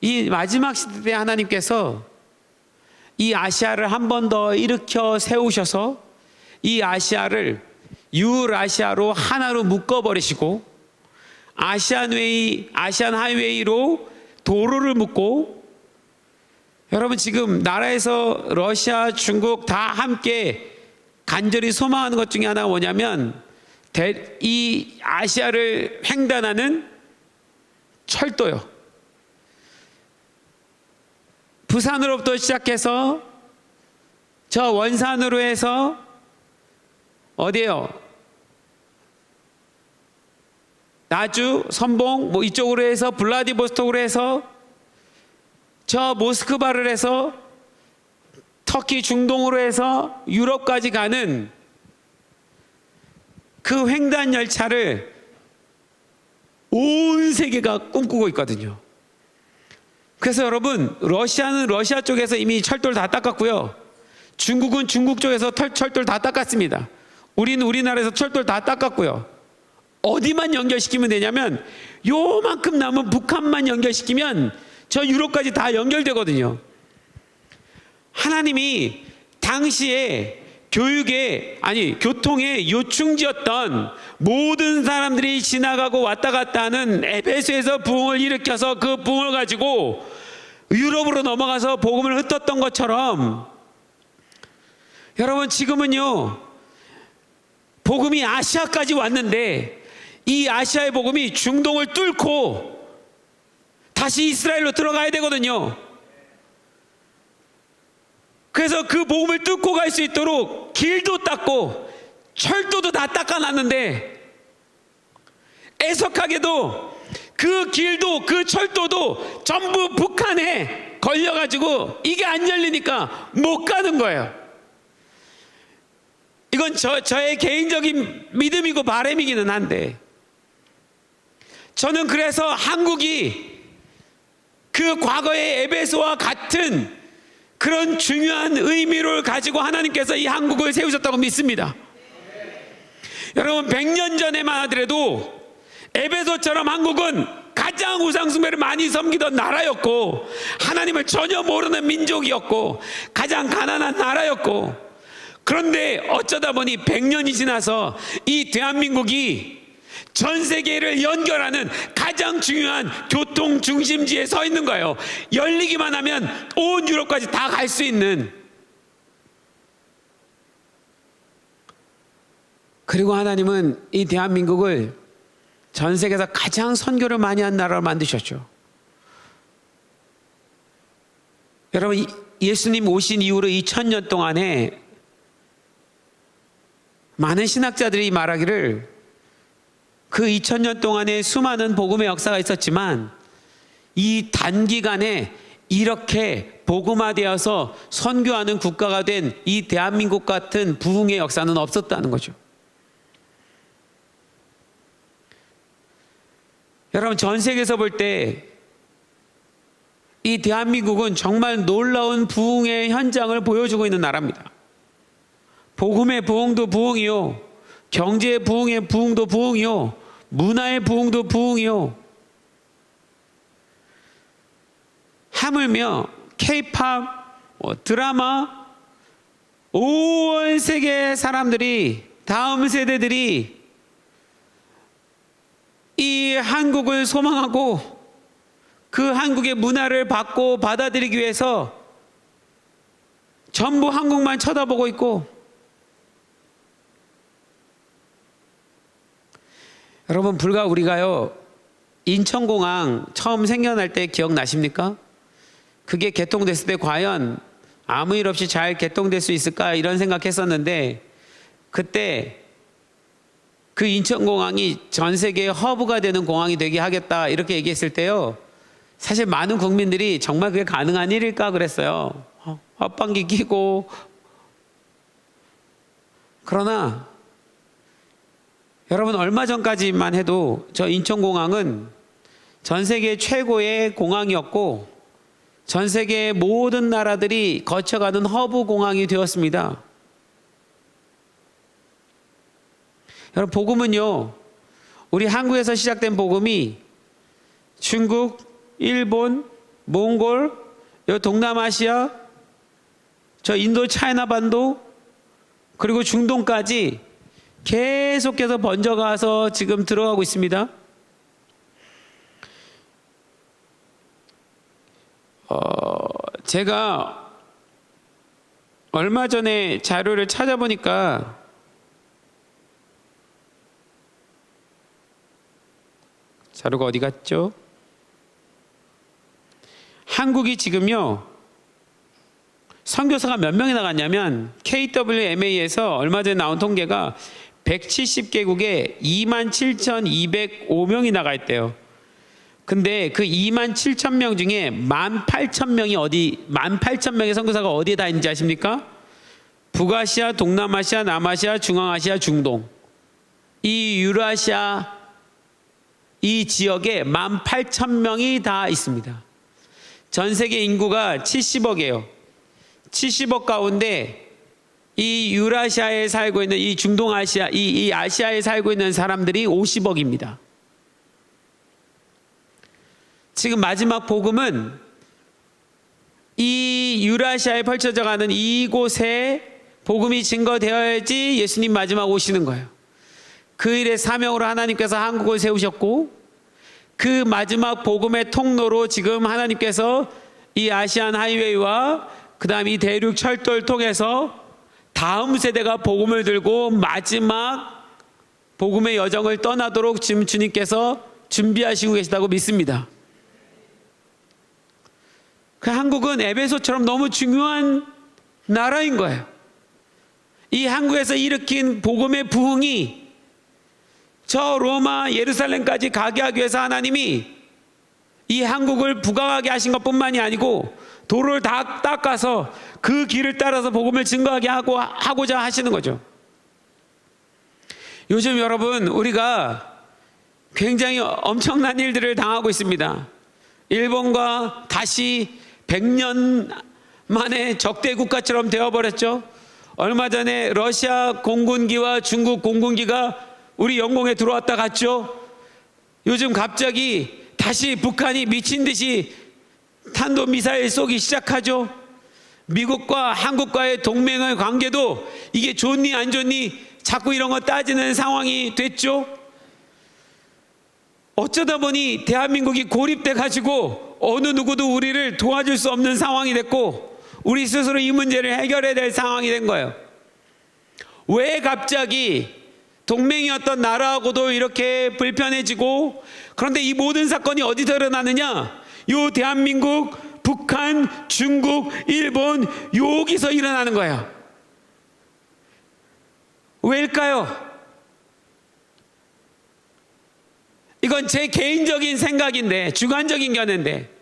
이 마지막 시대 때 하나님께서 이 아시아를 한 번 더 일으켜 세우셔서 이 아시아를 유라시아로 하나로 묶어버리시고, 아시안 하이웨이로 도로를 묶고, 여러분 지금 나라에서 러시아, 중국 다 함께 간절히 소망하는 것 중에 하나가 뭐냐면, 이 아시아를 횡단하는 철도요. 부산으로부터 시작해서 저 원산으로 해서 어디에요? 나주, 선봉 뭐 이쪽으로 해서 블라디보스톡으로 해서 저 모스크바를 해서 터키 중동으로 해서 유럽까지 가는 그 횡단 열차를 온 세계가 꿈꾸고 있거든요. 그래서 여러분, 러시아는 러시아 쪽에서 이미 철도를 다 닦았고요. 중국은 중국 쪽에서 철도를 다 닦았습니다. 우리는 우리나라에서 철도를 다 닦았고요. 어디만 연결시키면 되냐면, 요만큼 남은 북한만 연결시키면 저 유럽까지 다 연결되거든요. 하나님이 당시에 교통의 요충지였던 모든 사람들이 지나가고 왔다 갔다 하는 에베소에서 부흥을 일으켜서 그 부흥을 가지고 유럽으로 넘어가서 복음을 흩었던 것처럼, 여러분 지금은요, 복음이 아시아까지 왔는데 이 아시아의 복음이 중동을 뚫고 다시 이스라엘로 들어가야 되거든요. 그래서 그 복음을 뚫고 갈 수 있도록 길도 닦고 철도도 다 닦아놨는데, 애석하게도 그 길도 그 철도도 전부 북한에 걸려가지고 이게 안 열리니까 못 가는 거예요. 이건 저의 개인적인 믿음이고 바람이기는 한데, 저는 그래서 한국이 그 과거의 에베소와 같은 그런 중요한 의미를 가지고 하나님께서 이 한국을 세우셨다고 믿습니다. 여러분 100년 전에만 하더라도 에베소처럼 한국은 가장 우상숭배를 많이 섬기던 나라였고, 하나님을 전혀 모르는 민족이었고, 가장 가난한 나라였고, 그런데 어쩌다 보니 100년이 지나서 이 대한민국이 전 세계를 연결하는 가장 중요한 교통 중심지에 서 있는 거예요. 열리기만 하면 온 유럽까지 다 갈 수 있는. 그리고 하나님은 이 대한민국을 전 세계에서 가장 선교를 많이 한 나라로 만드셨죠. 여러분, 예수님 오신 이후로 2000년 동안에 많은 신학자들이 말하기를 그 2000년 동안에 수많은 복음의 역사가 있었지만 이 단기간에 이렇게 복음화되어서 선교하는 국가가 된 이 대한민국 같은 부흥의 역사는 없었다는 거죠. 여러분, 전 세계에서 볼 때 이 대한민국은 정말 놀라운 부흥의 현장을 보여주고 있는 나라입니다. 복음의 부흥도 부흥이요, 경제의 부흥의 부흥도 부흥이요, 문화의 부흥도 부흥이요. 하물며 K-팝, 드라마, 온 세계 사람들이, 다음 세대들이 이 한국을 소망하고 그 한국의 문화를 받고 받아들이기 위해서 전부 한국만 쳐다보고 있고, 여러분, 불과 우리가요, 인천공항 처음 생겨날 때 기억나십니까? 그게 개통됐을 때 과연 아무 일 없이 잘 개통될 수 있을까 이런 생각했었는데, 그때 그 인천공항이 전 세계의 허브가 되는 공항이 되게 하겠다 이렇게 얘기했을 때요, 사실 많은 국민들이 정말 그게 가능한 일일까 그랬어요. 헛방귀 끼고. 그러나 여러분, 얼마 전까지만 해도 저 인천공항은 전 세계 최고의 공항이었고 전 세계의 모든 나라들이 거쳐가는 허브 공항이 되었습니다. 여러분, 복음은요, 우리 한국에서 시작된 복음이 중국, 일본, 몽골, 동남아시아, 저 인도 차이나 반도, 그리고 중동까지 계속해서 번져가서 지금 들어가고 있습니다. 제가 얼마 전에 자료를 찾아보니까 자료가 어디 갔죠? 한국이 지금요, 선교사가 몇 명이 나갔냐면 KWMA에서 얼마 전에 나온 통계가 170개국에 27,205명이 나가 있대요. 근데 그 27,000명 중에 18,000명의 선교사가 어디에 다 있는지 아십니까? 북아시아, 동남아시아, 남아시아, 중앙아시아, 중동, 이 유라시아 이 지역에 18,000명이 다 있습니다. 전 세계 인구가 70억이에요. 70억 가운데 이 유라시아에 살고 있는, 이 중동아시아, 이 아시아에 살고 있는 사람들이 50억입니다. 지금 마지막 복음은 이 유라시아에 펼쳐져 가는 이곳에 복음이 증거되어야지 예수님 마지막 오시는 거예요. 그 일의 사명으로 하나님께서 한국을 세우셨고, 그 마지막 복음의 통로로 지금 하나님께서 이 아시안 하이웨이와 그 다음 이 대륙 철도를 통해서 다음 세대가 복음을 들고 마지막 복음의 여정을 떠나도록 지금 주님께서 준비하시고 계시다고 믿습니다. 그 한국은 에베소처럼 너무 중요한 나라인 거예요. 이 한국에서 일으킨 복음의 부흥이 저 로마 예루살렘까지 가게 하기 위해서 하나님이 이 한국을 부강하게 하신 것뿐만이 아니고 도로를 다 닦아서 그 길을 따라서 복음을 증거하게 하고자 하시는 거죠. 요즘 여러분, 우리가 굉장히 엄청난 일들을 당하고 있습니다. 일본과 다시 100년 만에 적대 국가처럼 되어버렸죠. 얼마 전에 러시아 공군기와 중국 공군기가 우리 영공에 들어왔다 갔죠. 요즘 갑자기 다시 북한이 미친 듯이 탄도미사일 쏘기 시작하죠. 미국과 한국과의 동맹의 관계도 이게 좋니 안 좋니 자꾸 이런 거 따지는 상황이 됐죠. 어쩌다 보니 대한민국이 고립돼 가지고 어느 누구도 우리를 도와줄 수 없는 상황이 됐고, 우리 스스로 이 문제를 해결해야 될 상황이 된 거예요. 왜 갑자기 동맹이었던 나라하고도 이렇게 불편해지고, 그런데 이 모든 사건이 어디서 일어나느냐? 요 대한민국, 북한, 중국, 일본, 여기서 일어나는 거예요. 왜일까요? 이건 제 개인적인 생각인데, 주관적인 견해인데,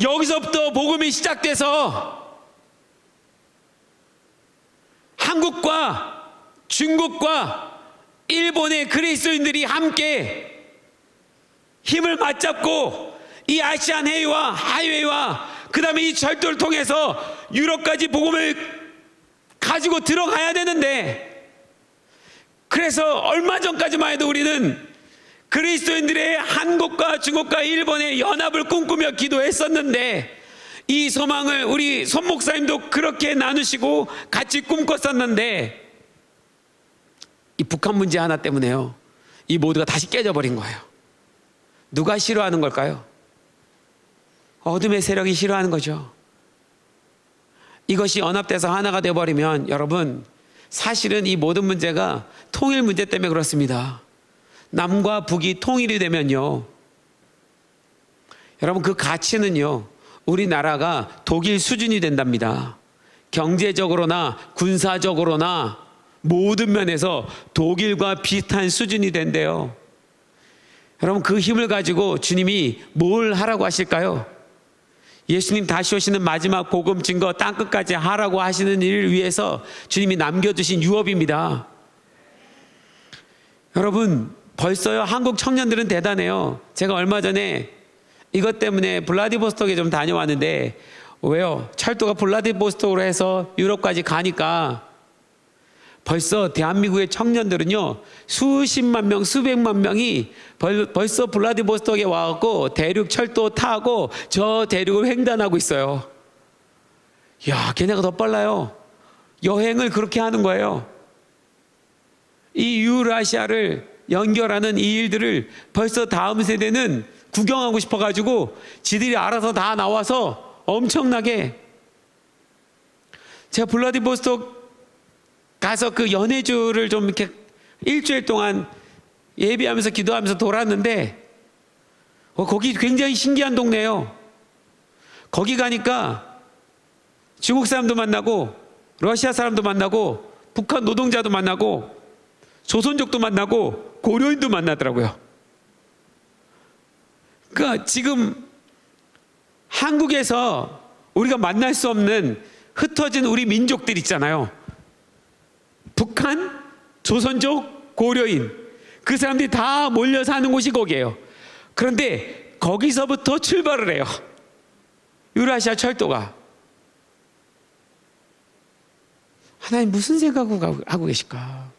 여기서부터 복음이 시작돼서 한국과 중국과 일본의 그리스도인들이 함께 힘을 맞잡고 이 아시안 해외와 하이웨이와 그 다음에 이 철도를 통해서 유럽까지 복음을 가지고 들어가야 되는데, 그래서 얼마 전까지만 해도 우리는 그리스도인들의 한국과 중국과 일본의 연합을 꿈꾸며 기도했었는데, 이 소망을 우리 손 목사님도 그렇게 나누시고 같이 꿈꿨었는데, 이 북한 문제 하나 때문에요, 이 모두가 다시 깨져버린 거예요. 누가 싫어하는 걸까요? 어둠의 세력이 싫어하는 거죠. 이것이 연합돼서 하나가 되어버리면, 여러분, 사실은 이 모든 문제가 통일 문제 때문에 그렇습니다. 남과 북이 통일이 되면요, 여러분, 그 가치는요, 우리나라가 독일 수준이 된답니다. 경제적으로나 군사적으로나 모든 면에서 독일과 비슷한 수준이 된대요. 여러분, 그 힘을 가지고 주님이 뭘 하라고 하실까요? 예수님 다시 오시는 마지막 복음 증거 땅끝까지 하라고 하시는 일을 위해서 주님이 남겨두신 유업입니다. 여러분, 벌써요, 한국 청년들은 대단해요. 제가 얼마 전에 이것 때문에 블라디보스톡에 좀 다녀왔는데, 왜요? 철도가 블라디보스톡으로 해서 유럽까지 가니까 벌써 대한민국의 청년들은요, 수십만 명, 수백만 명이 벌써 블라디보스톡에 와갖고 대륙 철도 타고 저 대륙을 횡단하고 있어요. 야, 걔네가 더 빨라요. 여행을 그렇게 하는 거예요. 이 유라시아를 연결하는 이 일들을 벌써 다음 세대는 구경하고 싶어가지고 지들이 알아서 다 나와서 엄청나게, 제가 블라디보스톡 가서 그 연해주를 좀 이렇게 일주일 동안 예배하면서 기도하면서 돌았는데, 거기 굉장히 신기한 동네예요. 거기 가니까 중국 사람도 만나고 러시아 사람도 만나고 북한 노동자도 만나고 조선족도 만나고 고려인도 만나더라고요. 그러니까 지금 한국에서 우리가 만날 수 없는 흩어진 우리 민족들 있잖아요. 북한, 조선족, 고려인, 그 사람들이 다 몰려 사는 곳이 거기예요. 그런데 거기서부터 출발을 해요, 유라시아 철도가. 하나님 무슨 생각을 하고 계실까?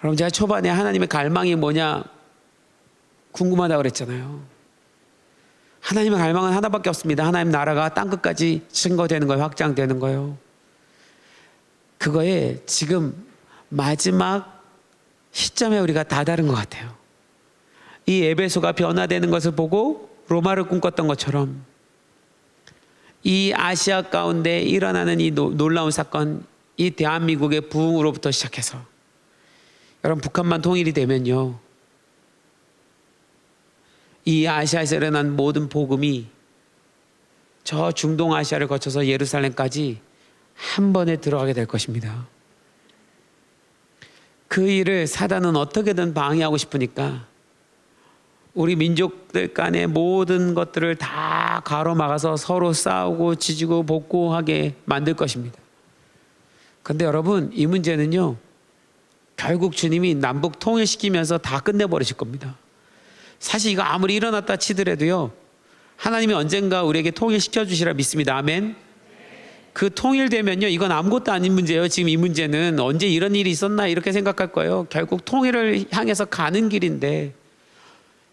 여러분, 제가 초반에 하나님의 갈망이 뭐냐 궁금하다고 그랬잖아요. 하나님의 갈망은 하나밖에 없습니다. 하나님 나라가 땅끝까지 증거되는 거예요. 확장되는 거예요. 그거에 지금 마지막 시점에 우리가 다다른 것 같아요. 이 에베소가 변화되는 것을 보고 로마를 꿈꿨던 것처럼 이 아시아 가운데 일어나는 이 놀라운 사건, 이 대한민국의 부흥으로부터 시작해서, 여러분, 북한만 통일이 되면요, 이 아시아에서 일어난 모든 복음이 저 중동 아시아를 거쳐서 예루살렘까지 한 번에 들어가게 될 것입니다. 그 일을 사단은 어떻게든 방해하고 싶으니까 우리 민족들 간의 모든 것들을 다 가로막아서 서로 싸우고 지지고 복구하게 만들 것입니다. 그런데 여러분, 이 문제는요, 결국 주님이 남북 통일시키면서 다 끝내버리실 겁니다. 사실 이거 아무리 일어났다 치더라도요, 하나님이 언젠가 우리에게 통일시켜 주시라 믿습니다. 아멘. 그 통일되면요, 이건 아무것도 아닌 문제예요. 지금 이 문제는 언제 이런 일이 있었나 이렇게 생각할 거예요. 결국 통일을 향해서 가는 길인데,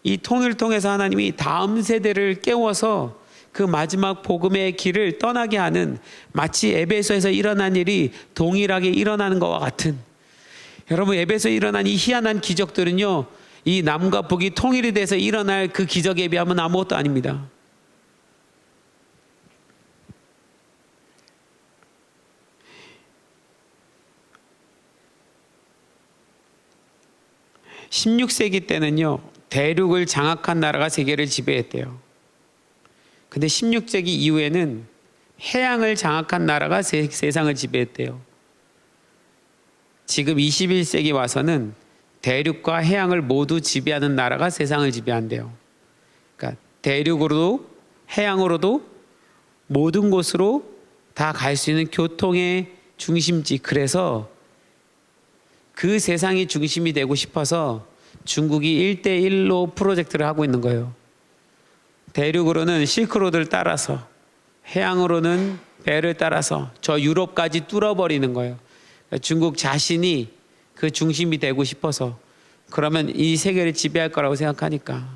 이 통일을 통해서 하나님이 다음 세대를 깨워서 그 마지막 복음의 길을 떠나게 하는, 마치 에베소에서 일어난 일이 동일하게 일어나는 것과 같은, 여러분, 에베소에 일어난 이 희한한 기적들은요, 이 남과 북이 통일이 돼서 일어날 그 기적에 비하면 아무것도 아닙니다. 16세기 때는요, 대륙을 장악한 나라가 세계를 지배했대요. 근데 16세기 이후에는 해양을 장악한 나라가 세상을 지배했대요. 지금 21세기 와서는 대륙과 해양을 모두 지배하는 나라가 세상을 지배한대요. 그러니까 대륙으로도 해양으로도 모든 곳으로 다 갈 수 있는 교통의 중심지. 그래서 그 세상이 중심이 되고 싶어서 중국이 1대1로 프로젝트를 하고 있는 거예요. 대륙으로는 실크로드를 따라서, 해양으로는 배를 따라서 저 유럽까지 뚫어버리는 거예요. 중국 자신이 그 중심이 되고 싶어서, 그러면 이 세계를 지배할 거라고 생각하니까.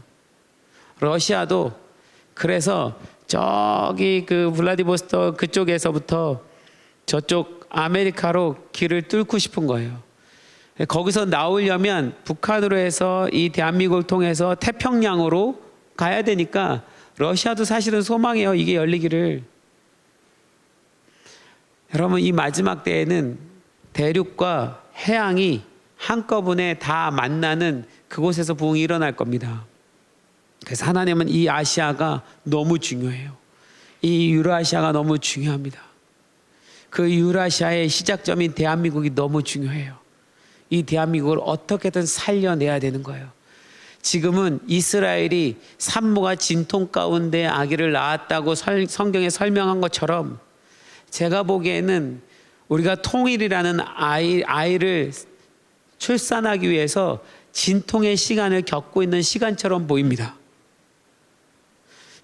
러시아도 그래서 저기 그 블라디보스토크 그쪽에서부터 저쪽 아메리카로 길을 뚫고 싶은 거예요. 거기서 나오려면 북한으로 해서 이 대한민국을 통해서 태평양으로 가야 되니까 러시아도 사실은 소망해요, 이게 열리기를. 여러분, 이 마지막 때에는 대륙과 해양이 한꺼번에 다 만나는 그곳에서 부흥이 일어날 겁니다. 그래서 하나님은 이 아시아가 너무 중요해요. 이 유라시아가 너무 중요합니다. 그 유라시아의 시작점인 대한민국이 너무 중요해요. 이 대한민국을 어떻게든 살려내야 되는 거예요. 지금은 이스라엘이 산모가 진통 가운데 아기를 낳았다고 성경에 설명한 것처럼, 제가 보기에는 우리가 통일이라는 아이를 출산하기 위해서 진통의 시간을 겪고 있는 시간처럼 보입니다.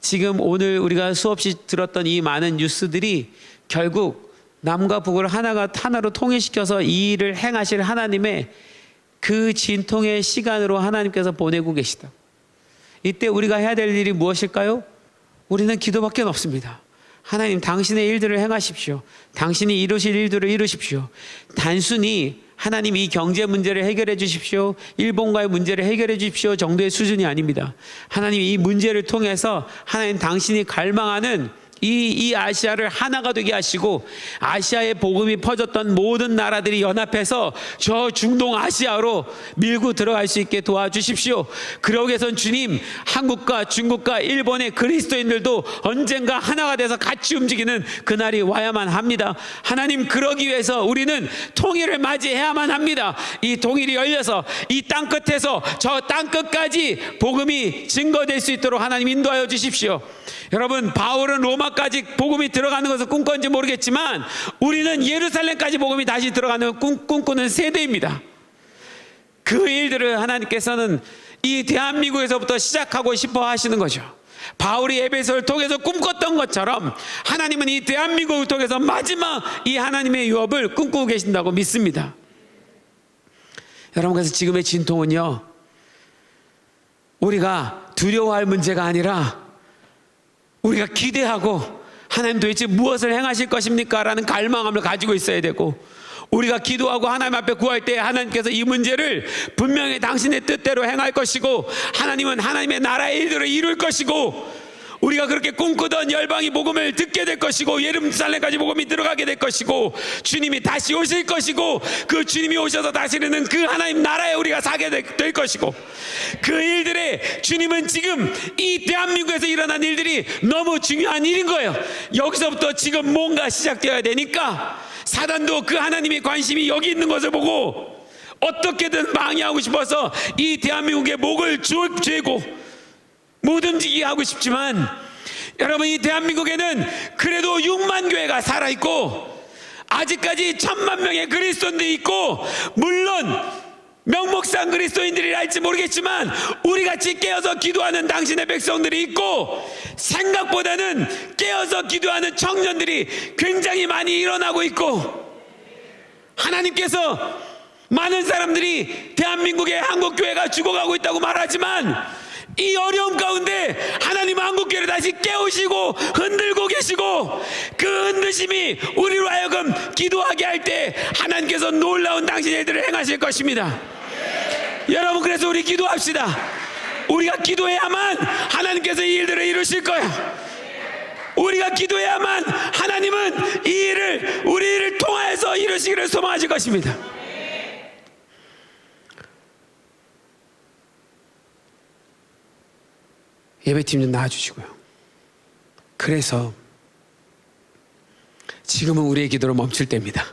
지금 오늘 우리가 수없이 들었던 이 많은 뉴스들이 결국 남과 북을 하나로 통일시켜서 이 일을 행하실 하나님의 그 진통의 시간으로 하나님께서 보내고 계시다. 이때 우리가 해야 될 일이 무엇일까요? 우리는 기도밖에 없습니다. 하나님, 당신의 일들을 행하십시오. 당신이 이루실 일들을 이루십시오. 단순히 하나님 이 경제 문제를 해결해 주십시오, 일본과의 문제를 해결해 주십시오 정도의 수준이 아닙니다. 하나님, 이 문제를 통해서 하나님 당신이 갈망하는 이 아시아를 하나가 되게 하시고, 아시아의 복음이 퍼졌던 모든 나라들이 연합해서 저 중동 아시아로 밀고 들어갈 수 있게 도와주십시오. 그러기 위해선 주님, 한국과 중국과 일본의 그리스도인들도 언젠가 하나가 돼서 같이 움직이는 그날이 와야만 합니다. 하나님, 그러기 위해서 우리는 통일을 맞이해야만 합니다. 이 통일이 열려서 이 땅 끝에서 저 땅 끝까지 복음이 증거될 수 있도록 하나님 인도하여 주십시오. 여러분, 바울은 로마까지 복음이 들어가는 것을 꿈꿨는지 모르겠지만 우리는 예루살렘까지 복음이 다시 들어가는 꿈꾸는 세대입니다. 그 일들을 하나님께서는 이 대한민국에서부터 시작하고 싶어 하시는 거죠. 바울이 에베소를 통해서 꿈꿨던 것처럼 하나님은 이 대한민국을 통해서 마지막 이 하나님의 유업을 꿈꾸고 계신다고 믿습니다. 여러분, 그래서 지금의 진통은요, 우리가 두려워할 문제가 아니라 우리가 기대하고, 하나님 도대체 무엇을 행하실 것입니까? 라는 갈망함을 가지고 있어야 되고, 우리가 기도하고 하나님 앞에 구할 때 하나님께서 이 문제를 분명히 당신의 뜻대로 행할 것이고, 하나님은 하나님의 나라의 일들을 이룰 것이고, 우리가 그렇게 꿈꾸던 열방이 복음을 듣게 될 것이고, 예루살렘까지 복음이 들어가게 될 것이고, 주님이 다시 오실 것이고, 그 주님이 오셔서 다스리는 그 하나님 나라에 우리가 사게 될 것이고, 그 일들에 주님은 지금 이 대한민국에서 일어난 일들이 너무 중요한 일인 거예요. 여기서부터 지금 뭔가 시작되어야 되니까 사단도 그 하나님의 관심이 여기 있는 것을 보고 어떻게든 방해하고 싶어서 이 대한민국의 목을 죄고 못 움직이게 하고 싶지만, 여러분, 이 대한민국에는 그래도 6만 교회가 살아있고 아직까지 1000만 명의 그리스도인들이 있고, 물론 명목상 그리스도인들이라 할지 모르겠지만 우리같이 깨어서 기도하는 당신의 백성들이 있고, 생각보다는 깨어서 기도하는 청년들이 굉장히 많이 일어나고 있고, 하나님께서 많은 사람들이 대한민국의 한국교회가 죽어가고 있다고 말하지만 이 어려움 가운데 하나님은 한국교회를 다시 깨우시고 흔들고 계시고, 그 흔드심이 우리로 하여금 기도하게 할 때 하나님께서 놀라운 당신의 일들을 행하실 것입니다. 여러분, 그래서 우리 기도합시다. 우리가 기도해야만 하나님께서 이 일들을 이루실 거야. 우리가 기도해야만 하나님은 이 일을, 우리 일을 통하여서 이루시기를 소망하실 것입니다. 예배팀 좀 나와주시고요. 그래서 지금은 우리의 기도를 멈출 때입니다.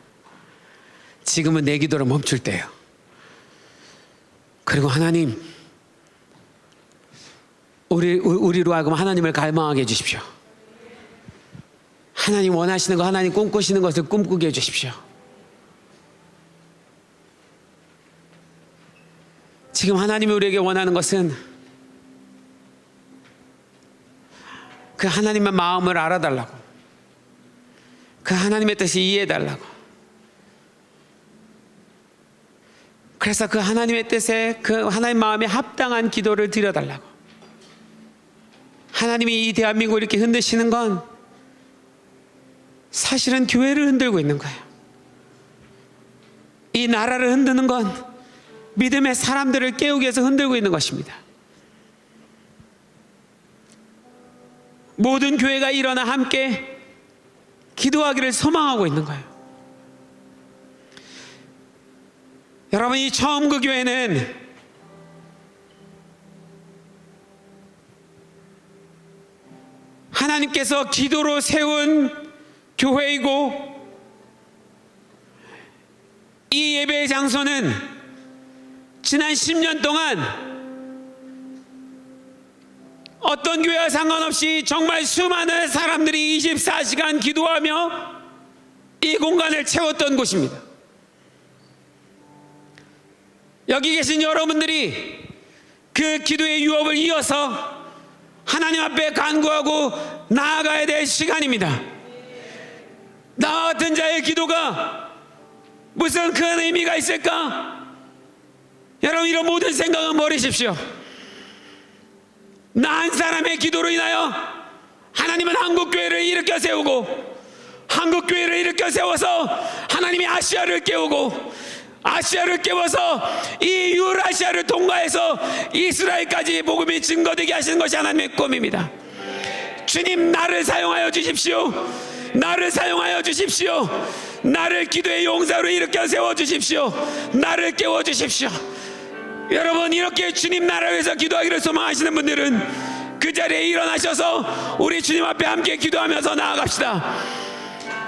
지금은 내 기도를 멈출 때예요. 그리고 하나님, 우리로 하여금 하나님을 갈망하게 해주십시오. 하나님 원하시는 거, 하나님 꿈꾸시는 것을 꿈꾸게 해주십시오. 지금 하나님이 우리에게 원하는 것은 그 하나님의 마음을 알아달라고, 그 하나님의 뜻을 이해해달라고. 그래서 그 하나님의 뜻에, 그 하나님 마음에 합당한 기도를 드려달라고. 하나님이 이 대한민국을 이렇게 흔드시는 건 사실은 교회를 흔들고 있는 거예요. 이 나라를 흔드는 건 믿음의 사람들을 깨우기 위해서 흔들고 있는 것입니다. 모든 교회가 일어나 함께 기도하기를 소망하고 있는 거예요. 여러분, 이 처음 그 교회는 하나님께서 기도로 세운 교회이고, 이 예배의 장소는 지난 10년 동안 어떤 교회와 상관없이 정말 수많은 사람들이 24시간 기도하며 이 공간을 채웠던 곳입니다. 여기 계신 여러분들이 그 기도의 유업을 이어서 하나님 앞에 간구하고 나아가야 될 시간입니다. 나 같은 자의 기도가 무슨 큰 의미가 있을까? 여러분, 이런 모든 생각은 버리십시오. 나 한 사람의 기도로 인하여 하나님은 한국교회를 일으켜 세우고, 한국교회를 일으켜 세워서 하나님이 아시아를 깨우고, 아시아를 깨워서 이 유라시아를 통과해서 이스라엘까지 복음이 증거되게 하시는 것이 하나님의 꿈입니다. 주님, 나를 사용하여 주십시오. 나를 사용하여 주십시오. 나를 기도의 용사로 일으켜 세워 주십시오. 나를 깨워 주십시오. 여러분, 이렇게 주님 나라를 위해서 기도하기를 소망하시는 분들은 그 자리에 일어나셔서 우리 주님 앞에 함께 기도하면서 나아갑시다.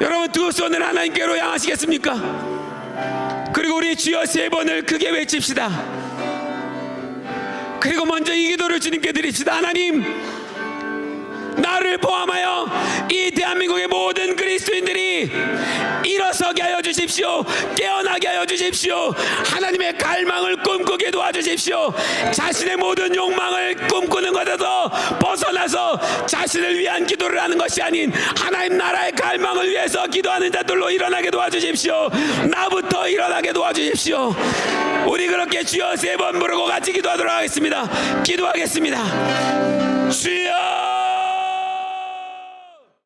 여러분, 두 손을 하나님께로 향하시겠습니까? 그리고 우리 주여 3번을 크게 외칩시다. 그리고 먼저 이 기도를 주님께 드립시다. 하나님, 나를 포함하여 이 대한민국의 모든 그리스도인들이 일어서게 하여 주십시오. 깨어나게 하여 주십시오. 하나님의 갈망을 꿈꾸게 도와주십시오. 자신의 모든 욕망을 꿈꾸는 것에서 벗어나서 자신을 위한 기도를 하는 것이 아닌 하나님 나라의 갈망을 위해서 기도하는 자들로 일어나게 도와주십시오. 나부터 일어나게 도와주십시오. 우리 그렇게 주여 3번 부르고 같이 기도하도록 하겠습니다. 기도하겠습니다. 주여,